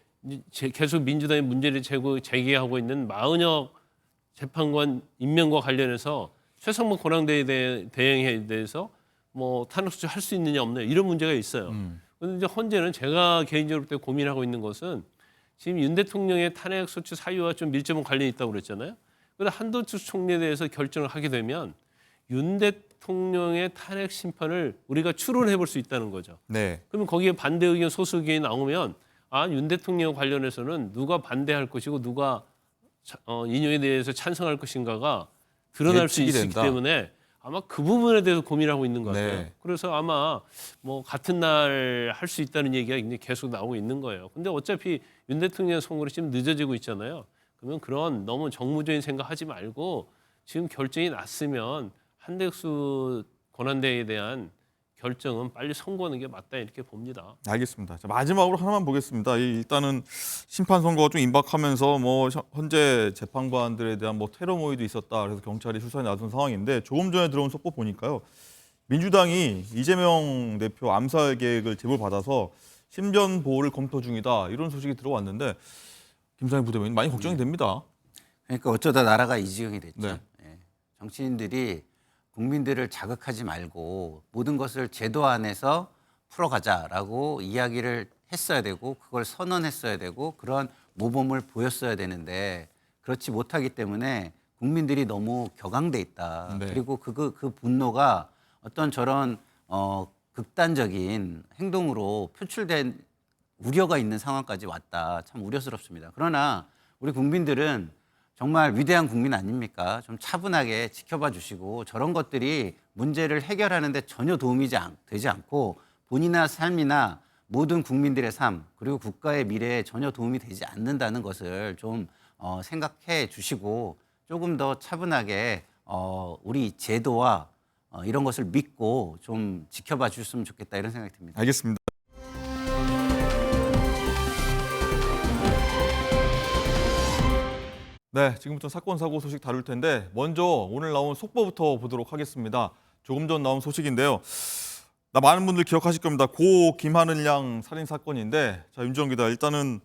계속 민주당이 문제를 제기하고 있는 마은혁 재판관 임명과 관련해서 최상목 권한대행에 대해서 뭐 탄핵 소추 할 수 있느냐 없느냐 이런 문제가 있어요. 그런데 이제 헌재는 제가 개인적으로 그때 고민하고 있는 것은 지금 윤 대통령의 탄핵 소추 사유와 좀 밀접한 관련이 있다고 그랬잖아요. 그런데 한덕수 총리에 대해서 결정을 하게 되면 윤 대통령의 탄핵 심판을 우리가 추론해 볼 수 있다는 거죠. 네. 그러면 거기에 반대 의견, 소수 의견이 나오면 윤 대통령 관련해서는 누가 반대할 것이고 누가 인용에 대해서 찬성할 것인가가 드러날 수 있기 된다. 때문에 아마 그 부분에 대해서 고민하고 있는 것 같아요. 네. 그래서 아마 뭐 같은 날 할 수 있다는 얘기가 굉장히 계속 나오고 있는 거예요. 근데 어차피 윤 대통령 선거로 지금 늦어지고 있잖아요. 그러면 그런 너무 정무적인 생각하지 말고 지금 결정이 났으면 한덕수 권한대행에 대한 결정은 빨리 선고하는 게 맞다 이렇게 봅니다. 알겠습니다. 자, 마지막으로 하나만 보겠습니다. 일단은 심판 선거가 좀 임박하면서 뭐 현재 재판관들에 대한 뭐 테러 모의도 있었다. 그래서 경찰이 수사에 나선 상황인데 조금 전에 들어온 속보 보니까요. 민주당이 이재명 대표 암살 계획을 제보를 받아서 심전 보호를 검토 중이다. 이런 소식이 들어왔는데 김상희 부대변인 많이 걱정이 됩니다. 그러니까 어쩌다 나라가 이 지경이 됐죠. 네. 예. 정치인들이 국민들을 자극하지 말고 모든 것을 제도 안에서 풀어가자라고 이야기를 했어야 되고 그걸 선언했어야 되고 그런 모범을 보였어야 되는데 그렇지 못하기 때문에 국민들이 너무 격앙돼 있다. 네. 그리고 그 분노가 어떤 저런 극단적인 행동으로 표출된 우려가 있는 상황까지 왔다. 참 우려스럽습니다. 그러나 우리 국민들은 정말 위대한 국민 아닙니까? 좀 차분하게 지켜봐 주시고 저런 것들이 문제를 해결하는 데 전혀 도움이 되지 않고 본인의 삶이나 모든 국민들의 삶 그리고 국가의 미래에 전혀 도움이 되지 않는다는 것을 좀 생각해 주시고 조금 더 차분하게 우리 제도와 이런 것을 믿고 좀 지켜봐 주셨으면 좋겠다 이런 생각이 듭니다. 알겠습니다. 네, 지금부터 사건 사고 소식 다룰 텐데 먼저 오늘 나온 속보부터 보도록 하겠습니다. 조금 전 나온 소식인데요. 많은 분들 기억하실 겁니다. 고 김하늘 양 살인 사건인데 자 윤지원 기자 일단은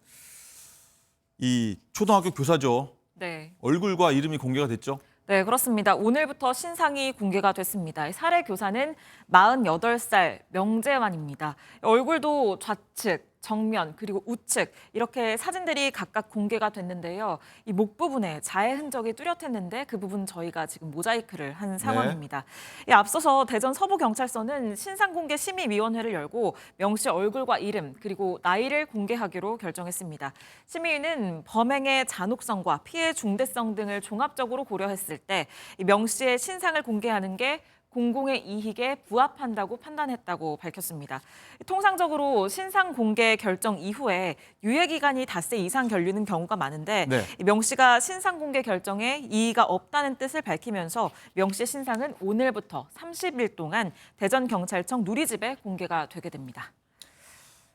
이 초등학교 교사죠. 네. 얼굴과 이름이 공개가 됐죠. 네, 그렇습니다. 오늘부터 신상이 공개가 됐습니다. 살해 교사는 48살 명재환입니다. 얼굴도 좌측, 정면, 그리고 우측 이렇게 사진들이 각각 공개가 됐는데요. 이 목 부분에 자해 흔적이 뚜렷했는데 그 부분 저희가 지금 모자이크를 한 상황입니다. 앞서서 대전 서부경찰서는 신상공개 심의위원회를 열고 명 씨 얼굴과 이름 그리고 나이를 공개하기로 결정했습니다. 심의위는 범행의 잔혹성과 피해 중대성 등을 종합적으로 고려했을 때 명 씨의 신상을 공개하는 게 공공의 이익에 부합한다고 판단했다고 밝혔습니다. 통상적으로 신상 공개 결정 이후에 유예 기간이 닷새 이상 걸리는 경우가 많은데 명 씨가 신상 공개 결정에 이의가 없다는 뜻을 밝히면서 명 씨의 신상은 오늘부터 30일 동안 대전경찰청 누리집에 공개가 되게 됩니다.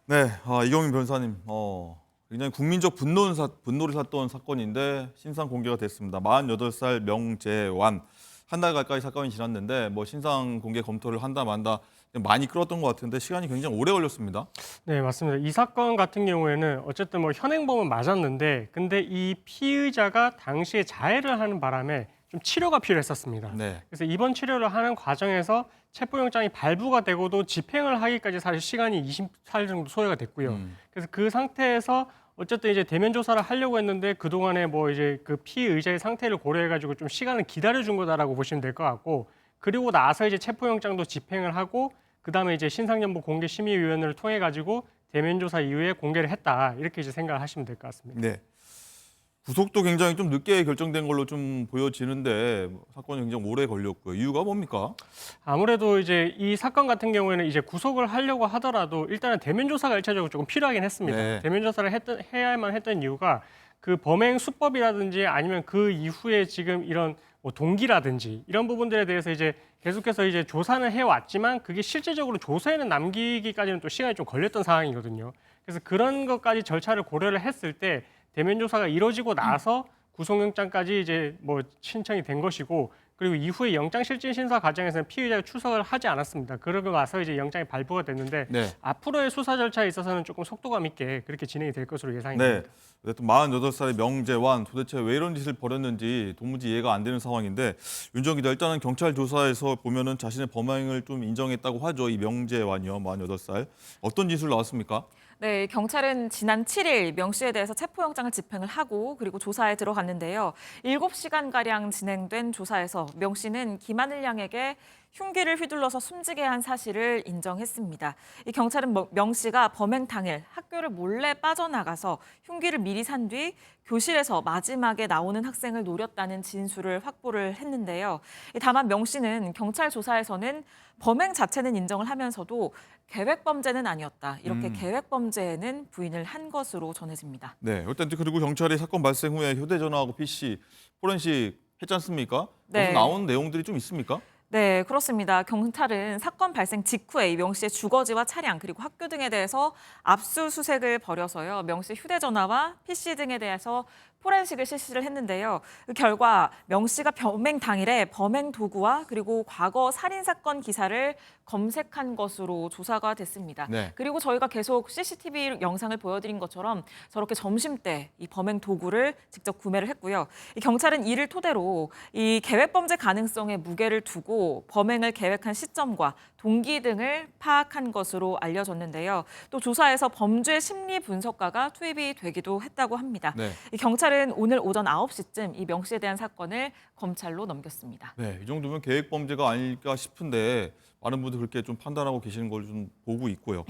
네, 이경민 변호사님, 굉장히 국민적 분노를 샀던 사건인데 신상 공개가 됐습니다. 48살 명재환. 한 달 가까이 사건이 지났는데 뭐 신상 공개 검토를 한다 만다 많이 끌었던 것 같은데 시간이 굉장히 오래 걸렸습니다. 네, 맞습니다. 이 사건 같은 경우에는 어쨌든 뭐 현행범은 맞았는데 근데 이 피의자가 당시에 자해를 하는 바람에 좀 치료가 필요했었습니다. 네. 그래서 이번 치료를 하는 과정에서 체포영장이 발부가 되고도 집행을 하기까지 사실 시간이 24일 정도 소요가 됐고요. 그래서 그 상태에서 어쨌든 이제 대면 조사를 하려고 했는데 그동안에 뭐 이제 그 피의자의 상태를 고려해가지고 좀 시간을 기다려준 거다라고 보시면 될 것 같고 그리고 나서 이제 체포영장도 집행을 하고 그 다음에 이제 신상정보 공개심의위원회를 통해 가지고 대면 조사 이후에 공개를 했다 이렇게 이제 생각을 하시면 될 것 같습니다. 네. 구속도 굉장히 좀 늦게 결정된 걸로 좀 보여지는데 사건이 굉장히 오래 걸렸고요. 이유가 뭡니까? 아무래도 이제 이 사건 같은 경우에는 이제 구속을 하려고 하더라도 일단은 대면 조사가 1차적으로 조금 필요하긴 했습니다. 네. 대면 조사를 해야만 했던 이유가 그 범행 수법이라든지 아니면 그 이후에 지금 이런 뭐 동기라든지 이런 부분들에 대해서 이제 계속해서 이제 조사는 해왔지만 그게 실질적으로 조사에는 남기기까지는 또 시간이 좀 걸렸던 상황이거든요. 그래서 그런 것까지 절차를 고려를 했을 때 대면 조사가 이루어지고 나서 구속영장까지 이제 뭐 신청이 된 것이고 그리고 이후에 영장실질심사 과정에서는 피의자가 출석을 하지 않았습니다. 그러고 나서 이제 영장이 발부가 됐는데 네. 앞으로의 수사 절차에 있어서는 조금 속도감 있게 그렇게 진행이 될 것으로 예상이 네. 됩니다. 어쨌든 48살의 명재환 도대체 왜 이런 짓을 벌였는지 도무지 이해가 안 되는 상황인데 윤정 기자 일단은 경찰 조사에서 보면은 자신의 범행을 좀 인정했다고 하죠. 이 명재환이요. 48살. 어떤 짓을 나왔습니까? 네, 경찰은 지난 7일 명 씨에 대해서 체포영장을 집행을 하고 그리고 조사에 들어갔는데요. 7시간가량 진행된 조사에서 명 씨는 김하늘 양에게 흉기를 휘둘러서 숨지게 한 사실을 인정했습니다. 이 경찰은 명 씨가 범행 당일 학교를 몰래 빠져나가서 흉기를 미리 산 뒤 교실에서 마지막에 나오는 학생을 노렸다는 진술을 확보를 했는데요. 다만 명 씨는 경찰 조사에서는 범행 자체는 인정을 하면서도 계획 범죄는 아니었다. 이렇게 계획 범죄에는 부인을 한 것으로 전해집니다. 네. 일단 그리고 경찰이 사건 발생 후에 휴대전화하고 PC 포렌식 했지 않습니까? 네. 거기서 나온 내용들이 좀 있습니까? 네, 그렇습니다. 경찰은 사건 발생 직후에 명 씨의 주거지와 차량 그리고 학교 등에 대해서 압수수색을 벌여서요. 명 씨 휴대전화와 PC 등에 대해서 포렌식을 실시를 했는데요. 그 결과 명 씨가 범행 당일에 범행 도구와 그리고 과거 살인 사건 기사를 검색한 것으로 조사가 됐습니다. 네. 그리고 저희가 계속 CCTV 영상을 보여드린 것처럼 저렇게 점심때 이 범행 도구를 직접 구매를 했고요. 이 경찰은 이를 토대로 이 계획 범죄 가능성에 무게를 두고 범행을 계획한 시점과 동기 등을 파악한 것으로 알려졌는데요. 또 조사에서 범죄 심리 분석가가 투입이 되기도 했다고 합니다. 네. 이 경찰은 오늘 오전 9시쯤 이 명 씨에 대한 사건을 검찰로 넘겼습니다. 네, 이 정도면 계획 범죄가 아닐까 싶은데 많은 분들 그렇게 좀 판단하고 계시는 걸 좀 보고 있고요.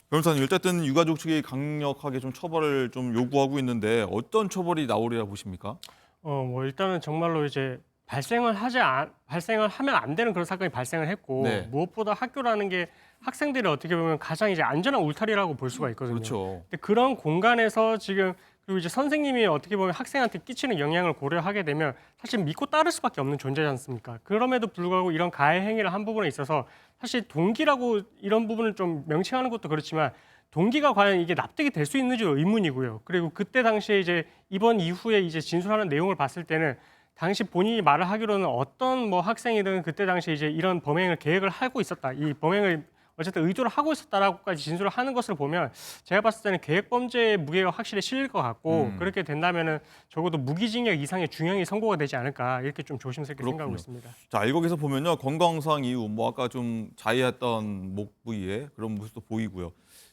변호사님, 어쨌든 유가족 측이 강력하게 좀 처벌을 좀 요구하고 있는데 어떤 처벌이 나오리라 보십니까? 뭐 일단은 정말로 이제 발생을 하면 안 되는 그런 사건이 발생을 했고 네. 무엇보다 학교라는 게 학생들이 어떻게 보면 가장 이제 안전한 울타리라고 볼 수가 있거든요. 그렇죠. 근데 그런 공간에서 지금 그리고 이제 선생님이 어떻게 보면 학생한테 끼치는 영향을 고려하게 되면 사실 믿고 따를 수밖에 없는 존재지 않습니까? 그럼에도 불구하고 이런 가해 행위를 한 부분에 있어서 사실 동기라고 이런 부분을 좀 명칭하는 것도 그렇지만 동기가 과연 이게 납득이 될 수 있는지도 의문이고요. 그리고 그때 당시에 이제 이번 이후에 이제 진술하는 내용을 봤을 때는 당시 본인이 말을 하기로는 어떤 뭐 학생이든 그때 당시에 이제 이런 범행을 계획을 하고 있었다. 이 범행을 어쨌든 의도를 하고 있었다라고까지 진술을 하는 것을 보면 제가 봤을 때는 계획 범죄의 무게가 확실히 실릴 것 같고 그렇게 된다면은 적어도 무기징역 이상의 중형이 선고가 되지 않을까 이렇게 좀 조심스럽게 그렇군요. 생각하고 있습니다. 자, 일각에서 보면요. 건강상 이유, 뭐 아까 좀 자해했던 목 부위에 그런 모습도 보이고요.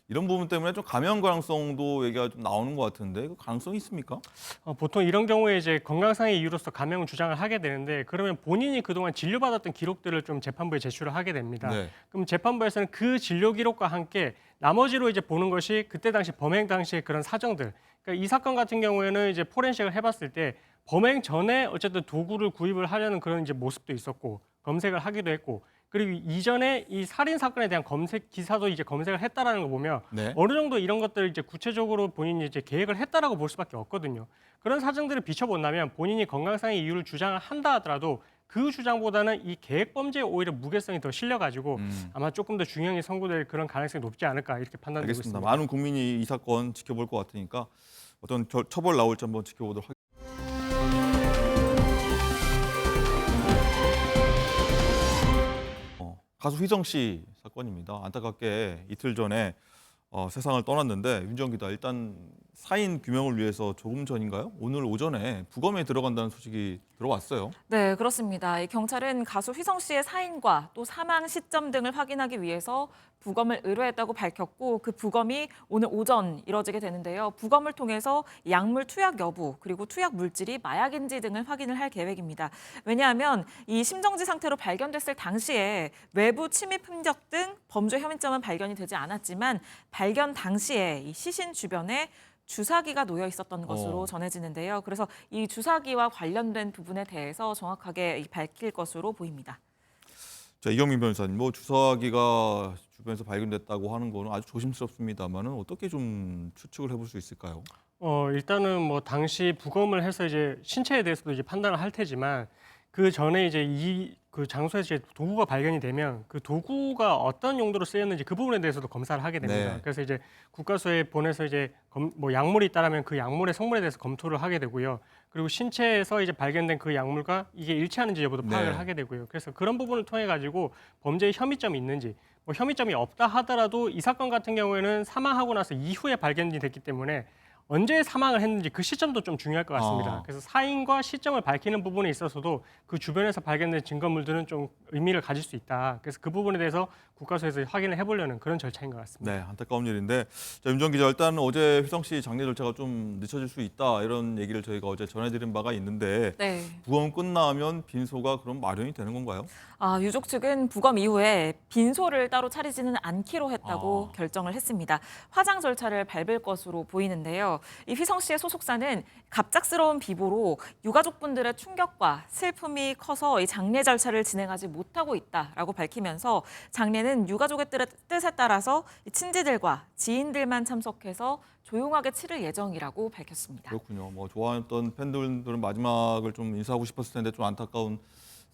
이런 부분 때문에 좀 감염 가능성도 얘기가 좀 나오는 것 같은데 그 가능성이 있습니까? 보통 이런 경우에 이제 건강상의 이유로서 감염 주장을 하게 되는데 그러면 본인이 그동안 진료받았던 기록들을 좀 재판부에 제출을 하게 됩니다. 네. 그럼 재판부에서는 그 진료 기록과 함께 나머지로 이제 보는 것이 그때 당시 범행 당시의 그런 사정들. 그러니까 이 사건 같은 경우에는 이제 포렌식을 해봤을 때 범행 전에 어쨌든 도구를 구입을 하려는 그런 이제 모습도 있었고 검색을 하기도 했고. 그리고 이전에 이 살인 사건에 대한 검색 기사도 이제 검색을 했다라는 거 보면 네. 어느 정도 이런 것들을 이제 구체적으로 본인이 이제 계획을 했다라고 볼 수밖에 없거든요. 그런 사정들을 비춰본다면 본인이 건강상의 이유를 주장을 한다 하더라도 그 주장보다는 이 계획 범죄에 오히려 무게성이 더 실려가지고 아마 조금 더 중형이 선고될 그런 가능성이 높지 않을까 이렇게 판단되고 알겠습니다. 있습니다. 많은 국민이 이 사건 지켜볼 것 같으니까 어떤 처벌 나올지 한번 지켜보도록 하겠습니다. 가수 휘성 씨 사건입니다. 안타깝게 이틀 전에 세상을 떠났는데 윤정 기자 일단 사인 규명을 위해서 조금 전인가요? 오늘 오전에 부검에 들어간다는 소식이 들어왔어요. 네, 그렇습니다. 이 경찰은 가수 휘성 씨의 사인과 또 사망 시점 등을 확인하기 위해서 부검을 의뢰했다고 밝혔고 그 부검이 오늘 오전 이뤄지게 되는데요. 부검을 통해서 약물 투약 여부 그리고 투약 물질이 마약인지 등을 확인을 할 계획입니다. 왜냐하면 이 심정지 상태로 발견됐을 당시에 외부 침입 흔적 등 범죄 혐의점은 발견이 되지 않았지만 발견 당시에 이 시신 주변에 주사기가 놓여 있었던 것으로 전해지는데요. 그래서 이 주사기와 관련된 부분에 대해서 정확하게 밝힐 것으로 보입니다. 자, 이경민 변호사님, 뭐 주사기가 주변에서 발견됐다고 하는 거는 아주 조심스럽습니다만은 어떻게 좀 추측을 해볼 수 있을까요? 일단은 뭐 당시 부검을 해서 이제 신체에 대해서도 이제 판단을 할 테지만 그 전에 이제 그 장소에서 이제 도구가 발견이 되면 그 도구가 어떤 용도로 쓰였는지 그 부분에 대해서도 검사를 하게 됩니다. 네. 그래서 이제 국가수에 보내서 이제 뭐 약물이 있다라면 그 약물의 성분에 대해서 검토를 하게 되고요. 그리고 신체에서 이제 발견된 그 약물과 이게 일치하는지 여부도 파악을 네. 하게 되고요. 그래서 그런 부분을 통해 가지고 범죄의 혐의점이 있는지 뭐 혐의점이 없다 하더라도 이 사건 같은 경우에는 사망하고 나서 이후에 발견이 됐기 때문에 언제 사망을 했는지 그 시점도 좀 중요할 것 같습니다. 그래서 사인과 시점을 밝히는 부분에 있어서도 그 주변에서 발견된 증거물들은 좀 의미를 가질 수 있다. 그래서 그 부분에 대해서 국가수에서 확인을 해보려는 그런 절차인 것 같습니다. 네, 안타까운 일인데 자, 윤정 기자, 일단 어제 휘성 씨 장례 절차가 좀 늦춰질 수 있다 이런 얘기를 저희가 어제 전해드린 바가 있는데 네. 부검 끝나면 빈소가 그럼 마련이 되는 건가요? 유족 측은 부검 이후에 빈소를 따로 차리지는 않기로 했다고 결정을 했습니다. 화장 절차를 밟을 것으로 보이는데요. 이 휘성 씨의 소속사는 갑작스러운 비보로 유가족분들의 충격과 슬픔이 커서 이 장례 절차를 진행하지 못하고 있다라고 밝히면서 장례는 유가족의 뜻에 따라서 친지들과 지인들만 참석해서 조용하게 치를 예정이라고 밝혔습니다. 그렇군요. 뭐 좋아했던 팬들은 마지막을 좀 인사하고 싶었을 텐데 좀 안타까운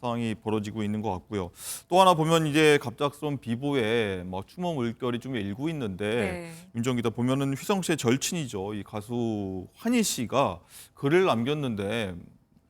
상황이 벌어지고 있는 것 같고요. 또 하나 보면 이제 갑작스러운 비보에 뭐 추모 물결이 좀 일고 있는데 윤정 기자, 보면은 휘성 씨의 절친이죠. 이 가수 환희 씨가 글을 남겼는데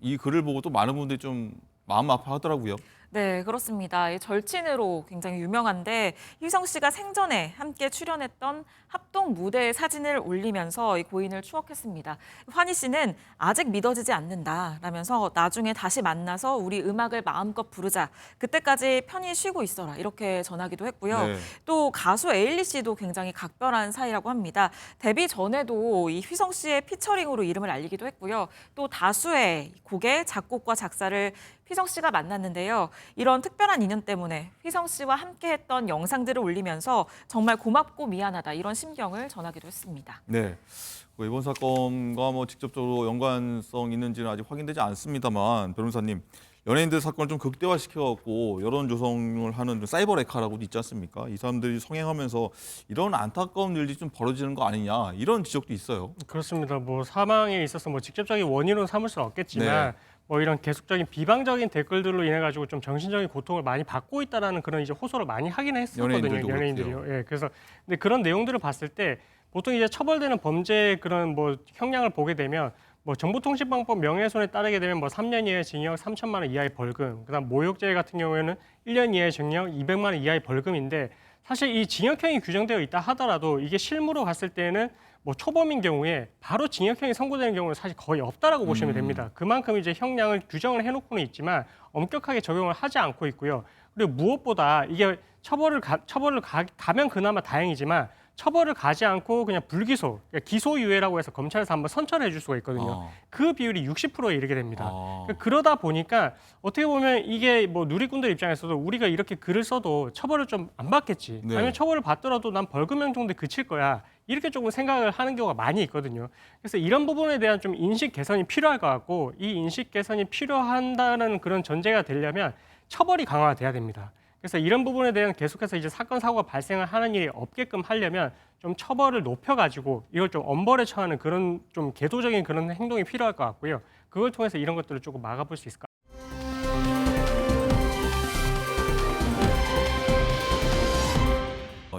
이 글을 보고 또 많은 분들이 좀 마음 아파하더라고요. 네, 그렇습니다. 이 절친으로 굉장히 유명한데 휘성 씨가 생전에 함께 출연했던 합동 무대 사진을 올리면서 이 고인을 추억했습니다. 환희 씨는 아직 믿어지지 않는다라면서 나중에 다시 만나서 우리 음악을 마음껏 부르자. 그때까지 편히 쉬고 있어라. 이렇게 전하기도 했고요. 네. 또 가수 에일리 씨도 굉장히 각별한 사이라고 합니다. 데뷔 전에도 이 휘성 씨의 피처링으로 이름을 알리기도 했고요. 또 다수의 곡의 작곡과 작사를 휘성 씨가 만났는데요. 이런 특별한 인연 때문에 휘성 씨와 함께했던 영상들을 올리면서 정말 고맙고 미안하다 이런 심경을 전하기도 했습니다. 네. 이번 사건과 뭐 직접적으로 연관성 있는지는 아직 확인되지 않습니다만 변호사님, 연예인들 사건을 좀 극대화시켜갖고 여론 조성을 하는 사이버 레카라고도 있지 않습니까? 이 사람들이 성행하면서 이런 안타까운 일이 좀 벌어지는 거 아니냐 이런 지적도 있어요. 그렇습니다. 뭐 사망에 있어서 뭐 직접적인 원인으로 삼을 수는 없겠지만 뭐 이런 계속적인 비방적인 댓글들로 인해 가지고 좀 정신적인 고통을 많이 받고 있다라는 그런 이제 호소를 많이 하긴 했었거든요. 연예인들이요. 예. 그래서 근데 그런 내용들을 봤을 때 보통 이제 처벌되는 범죄 그런 뭐 형량을 보게 되면 뭐 정보통신망법 명예훼손에 따르게 되면 뭐 3년 이하의 징역 3천만 원 이하의 벌금, 그다음 모욕죄 같은 경우에는 1년 이하의 징역 200만 원 이하의 벌금인데 사실 이 징역형이 규정되어 있다 하더라도 이게 실무로 갔을 때는 뭐 초범인 경우에 바로 징역형이 선고되는 경우는 사실 거의 없다라고 보시면 됩니다. 그만큼 이제 형량을 규정을 해놓고는 있지만 엄격하게 적용을 하지 않고 있고요. 그리고 무엇보다 이게 처벌을 가면 그나마 다행이지만 처벌을 가지 않고 그냥 불기소, 그러니까 기소유예라고 해서 검찰에서 한번 선처를 해줄 수가 있거든요. 그 비율이 60%에 이르게 됩니다. 그러다 보니까 어떻게 보면 이게 뭐 누리꾼들 입장에서도 우리가 이렇게 글을 써도 처벌을 좀 안 받겠지. 아니면 처벌을 받더라도 난 벌금형 정도에 그칠 거야. 이렇게 조금 생각을 하는 경우가 많이 있거든요. 그래서 이런 부분에 대한 좀 인식 개선이 필요할 것 같고 이 인식 개선이 필요한다는 그런 전제가 되려면 처벌이 강화돼야 됩니다. 그래서 이런 부분에 대한 계속해서 이제 사건 사고가 발생을 하는 일이 없게끔 하려면 좀 처벌을 높여가지고 이걸 좀 엄벌에 처하는 그런 좀 계도적인 그런 행동이 필요할 것 같고요. 그걸 통해서 이런 것들을 조금 막아볼 수 있을 것 같습니다.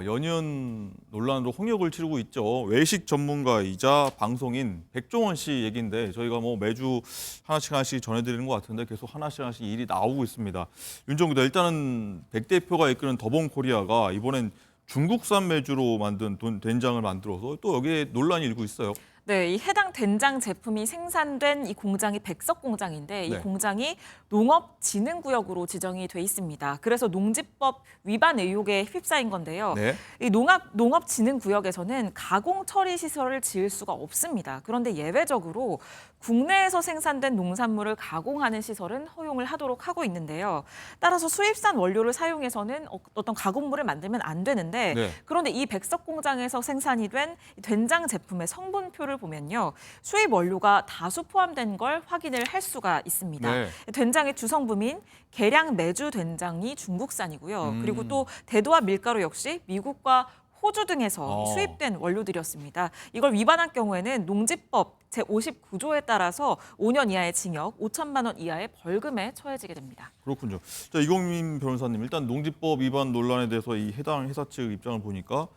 연이은 논란으로 홍역을 치르고 있죠. 외식 전문가이자 방송인 백종원 씨 얘기인데 저희가 뭐 매주 하나씩 전해드리는 것 같은데 계속 하나씩 일이 나오고 있습니다. 윤정 기자, 일단은 백 대표가 이끄는 더본코리아가 이번엔 중국산 맥주로 만든 된장을 만들어서 또 여기에 논란이 일고 있어요. 네, 이 해당 된장 제품이 생산된 이 공장이 백석 공장인데 이 네. 공장이 농업진흥구역으로 지정이 돼 있습니다. 그래서 농지법 위반 의혹에 휩싸인 건데요. 네. 이 농업진흥구역에서는 가공 처리 시설을 지을 수가 없습니다. 그런데 예외적으로 국내에서 생산된 농산물을 가공하는 시설은 허용을 하도록 하고 있는데요. 따라서 수입산 원료를 사용해서는 어떤 가공물을 만들면 안 되는데 네. 그런데 이 백석 공장에서 생산이 된 된장 제품의 성분표를 보면요. 수입 원료가 다수 포함된 걸 확인을 할 수가 있습니다. 네. 된장의 주성분인 계량 메주 된장이 중국산이고요. 그리고 또 대도와 밀가루 역시 미국과 호주 등에서 수입된 원료들이었습니다. 이걸 위반한 경우에는 농지법 제59조에 따라서 5년 이하의 징역, 5천만 원 이하의 벌금에 처해지게 됩니다. 그렇군요. 자, 이경민 변호사님, 일단 농지법 위반 논란에 대해서 이 해당 회사 측 입장을 보니까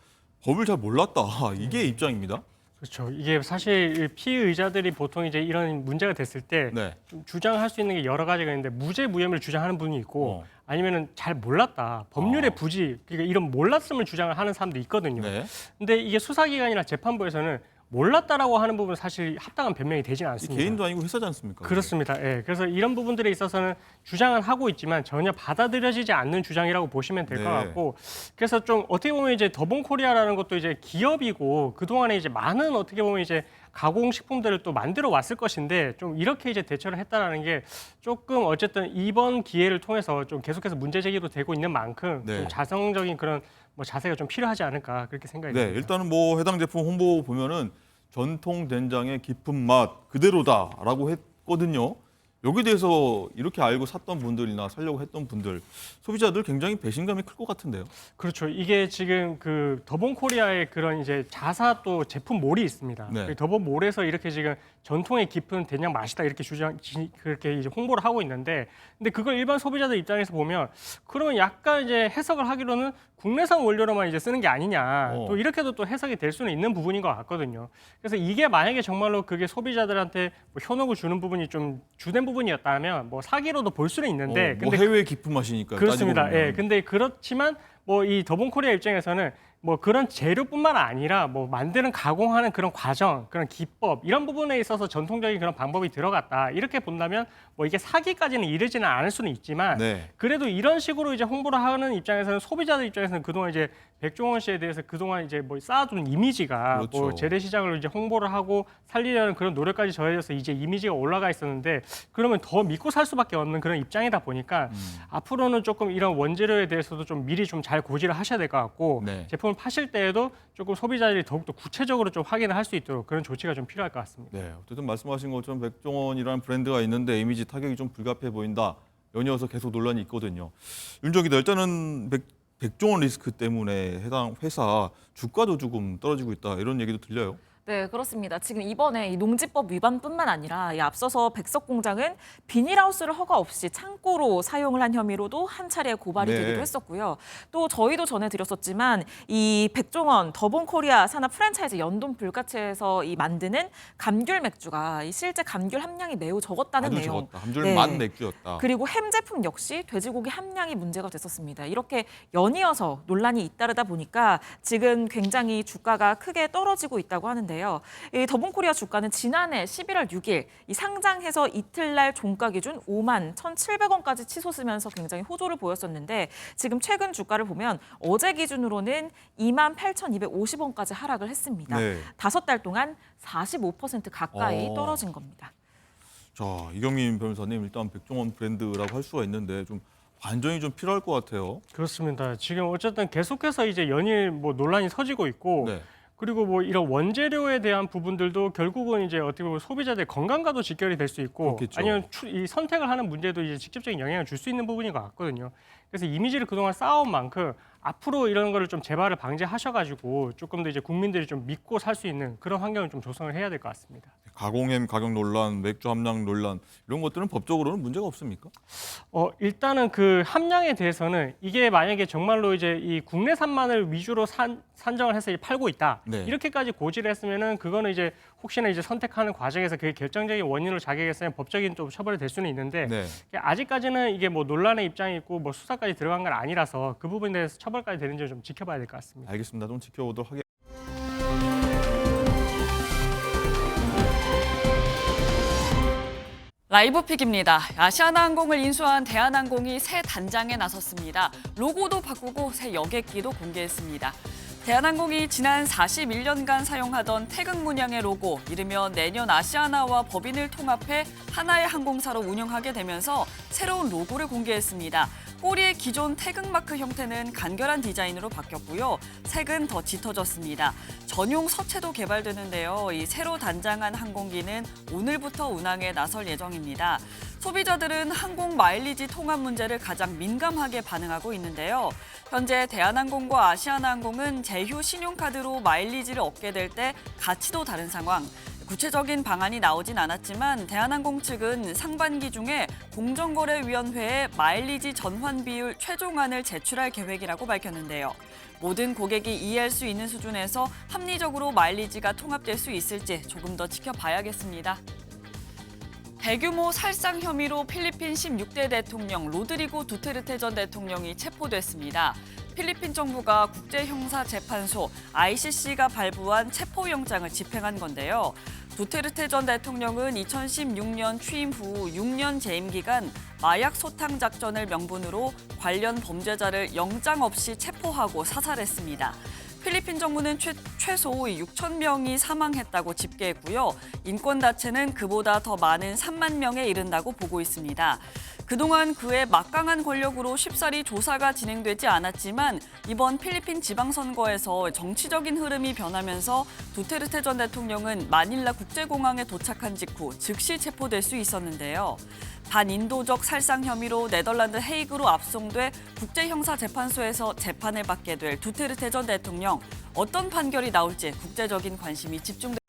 법을 잘 몰랐다. 이게 입장입니다. 그렇죠. 이게 사실 피의자들이 보통 이제 이런 문제가 됐을 때 네. 좀 주장할 수 있는 게 여러 가지가 있는데 무죄 무혐의를 주장하는 분이 있고 아니면은 잘 몰랐다. 법률의 부지, 그러니까 이런 몰랐음을 주장을 하는 사람도 있거든요. 네. 근데 이게 수사기관이나 재판부에서는 몰랐다라고 하는 부분은 사실 합당한 변명이 되지는 이 않습니다. 개인도 아니고 회사지 않습니까? 그렇습니다. 예. 그래서 이런 부분들에 있어서는 주장은 하고 있지만 전혀 받아들여지지 않는 주장이라고 보시면 될 것 네. 같고, 그래서 좀 어떻게 보면 이제 더본코리아라는 것도 이제 기업이고 그 동안에 이제 많은 어떻게 보면 이제 가공식품들을 또 만들어 왔을 것인데 좀 이렇게 이제 대처를 했다라는 게 조금 어쨌든 이번 기회를 통해서 좀 계속해서 문제 제기도 되고 있는 만큼 네. 좀 자성적인 그런 뭐 자세가 좀 필요하지 않을까 그렇게 생각이 네, 듭니다. 일단은 뭐 해당 제품 홍보 보면은 전통 된장의 깊은 맛 그대로다라고 했거든요. 여기에 대해서 이렇게 알고 샀던 분들이나 사려고 했던 분들, 소비자들 굉장히 배신감이 클 것 같은데요. 그렇죠. 이게 지금 그 더본코리아의 그런 이제 자사 또 제품몰이 있습니다. 네. 그 더본몰에서 이렇게 지금 전통의 깊은 된장 맛이다 이렇게 그렇게 이제 홍보를 하고 있는데, 근데 그걸 일반 소비자들 입장에서 보면 그러면 약간 이제 해석을 하기로는 국내산 원료로만 이제 쓰는 게 아니냐, 또 이렇게도 또 해석이 될 수는 있는 부분인 것 같거든요. 그래서 이게 만약에 정말로 그게 소비자들한테 뭐 현혹을 주는 부분이 좀 주된 부분이었다면 뭐 사기로도 볼 수는 있는데, 뭐 해외 깊은 맛이니까. 그렇습니다. 예. 근데 그렇지만 뭐 이 더본코리아 입장에서는 뭐 그런 재료뿐만 아니라 뭐 만드는 가공하는 그런 과정, 그런 기법 이런 부분에 있어서 전통적인 그런 방법이 들어갔다. 이렇게 본다면 뭐 이게 사기까지는 이르지는 않을 수는 있지만 네. 그래도 이런 식으로 이제 홍보를 하는 입장에서는 소비자들 입장에서는 그동안 이제 백종원 씨에 대해서 그동안 이제 뭐 쌓아둔 이미지가 그렇죠. 뭐 재래시장을 이제 홍보를 하고 살리려는 그런 노력까지 저해져서 이제 이미지가 올라가 있었는데 그러면 더 믿고 살 수밖에 없는 그런 입장이다 보니까 앞으로는 조금 이런 원재료에 대해서도 좀 미리 좀 잘 고지를 하셔야 될 것 같고 네. 제품을 파실 때에도 조금 소비자들이 더욱더 구체적으로 좀 확인을 할 수 있도록 그런 조치가 좀 필요할 것 같습니다. 네, 어쨌든 말씀하신 것처럼 백종원이라는 브랜드가 있는데 이미지 타격이 좀 불가피해 보인다. 연이어서 계속 논란이 있거든요. 윤정기다, 일단은 백종원 리스크 때문에 해당 회사 주가도 조금 떨어지고 있다. 이런 얘기도 들려요. 네, 그렇습니다. 지금 이번에 이 농지법 위반뿐만 아니라 이 앞서서 백석 공장은 비닐하우스를 허가 없이 창고로 사용을 한 혐의로도 한 차례 고발이 네. 되기도 했었고요. 또 저희도 전해드렸었지만 이 백종원 더본코리아 산업 프랜차이즈 연돈 불가체에서 이 만드는 감귤 맥주가 이 실제 감귤 함량이 매우 적었다는 아주 내용. 적었다. 함줄 네. 만 맥주였다. 그리고 햄 제품 역시 돼지고기 함량이 문제가 됐었습니다. 이렇게 연이어서 논란이 잇따르다 보니까 지금 굉장히 주가가 크게 떨어지고 있다고 하는데요. 이 더본코리아 주가는 지난해 11월 6일 이 상장해서 이틀날 종가 기준 5만 1,700원까지 치솟으면서 굉장히 호조를 보였었는데 지금 최근 주가를 보면 어제 기준으로는 2만 8,250원까지 하락을 했습니다. 네. 5달 동안 45% 가까이 떨어진 겁니다. 자, 이경민 변호사님, 일단 백종원 브랜드라고 할 수가 있는데 좀 반전이 좀 필요할 것 같아요. 그렇습니다. 지금 어쨌든 계속해서 이제 연일 뭐 논란이 터지고 있고 네. 그리고 뭐 이런 원재료에 대한 부분들도 결국은 이제 어떻게 보면 소비자들의 건강과도 직결이 될 수 있고 그렇겠죠. 아니면 이 선택을 하는 문제도 이제 직접적인 영향을 줄 수 있는 부분인 것 같거든요. 그래서 이미지를 그동안 쌓아온 만큼 앞으로 이런 거를 좀 재발을 방지하셔가지고 조금 더 이제 국민들이 좀 믿고 살 수 있는 그런 환경을 좀 조성을 해야 될 것 같습니다. 가공햄 가격 논란, 맥주 함량 논란 이런 것들은 법적으로는 문제가 없습니까? 일단은 그 함량에 대해서는 이게 만약에 정말로 이제 이 국내산만을 위주로 산정을 해서 팔고 있다. 네. 이렇게까지 고지를 했으면은 그거는 이제 혹시나 이제 선택하는 과정에서 그게 결정적인 원인으로 자격했으면 법적인 좀 처벌이 될 수는 있는데 네. 아직까지는 이게 뭐 논란의 입장이 있고 뭐 수사까지 들어간 건 아니라서 그 부분에 대해서 처벌까지 되는지 좀 지켜봐야 될 것 같습니다. 알겠습니다. 좀 지켜보도록 하겠습니다. 라이브픽입니다. 아시아나항공을 인수한 대한항공이 새 단장에 나섰습니다. 로고도 바꾸고 새 여객기도 공개했습니다. 대한항공이 지난 41년간 사용하던 태극 문양의 로고, 이르면 내년 아시아나와 법인을 통합해 하나의 항공사로 운영하게 되면서 새로운 로고를 공개했습니다. 꼬리의 기존 태극마크 형태는 간결한 디자인으로 바뀌었고요. 색은 더 짙어졌습니다. 전용 서체도 개발되는데요. 이 새로 단장한 항공기는 오늘부터 운항에 나설 예정입니다. 소비자들은 항공 마일리지 통합 문제를 가장 민감하게 반응하고 있는데요. 현재 대한항공과 아시아나항공은 제휴 신용카드로 마일리지를 얻게 될 때 가치도 다른 상황. 구체적인 방안이 나오진 않았지만 대한항공 측은 상반기 중에 공정거래위원회에 마일리지 전환 비율 최종안을 제출할 계획이라고 밝혔는데요. 모든 고객이 이해할 수 있는 수준에서 합리적으로 마일리지가 통합될 수 있을지 조금 더 지켜봐야겠습니다. 대규모 살상 혐의로 필리핀 16대 대통령 로드리고 두테르테 전 대통령이 체포됐습니다. 필리핀 정부가 국제형사재판소 ICC가 발부한 체포영장을 집행한 건데요. 두테르테 전 대통령은 2016년 취임 후 6년 재임 기간 마약 소탕 작전을 명분으로 관련 범죄자를 영장 없이 체포하고 사살했습니다. 필리핀 정부는 최소 6천 명이 사망했다고 집계했고요. 인권단체는 그보다 더 많은 3만 명에 이른다고 보고 있습니다. 그동안 그의 막강한 권력으로 쉽사리 조사가 진행되지 않았지만 이번 필리핀 지방선거에서 정치적인 흐름이 변하면서 두테르테 전 대통령은 마닐라 국제공항에 도착한 직후 즉시 체포될 수 있었는데요. 반인도적 살상 혐의로 네덜란드 헤이그로 압송돼 국제형사재판소에서 재판을 받게 될 두테르테 전 대통령. 어떤 판결이 나올지 국제적인 관심이 집중됩니다.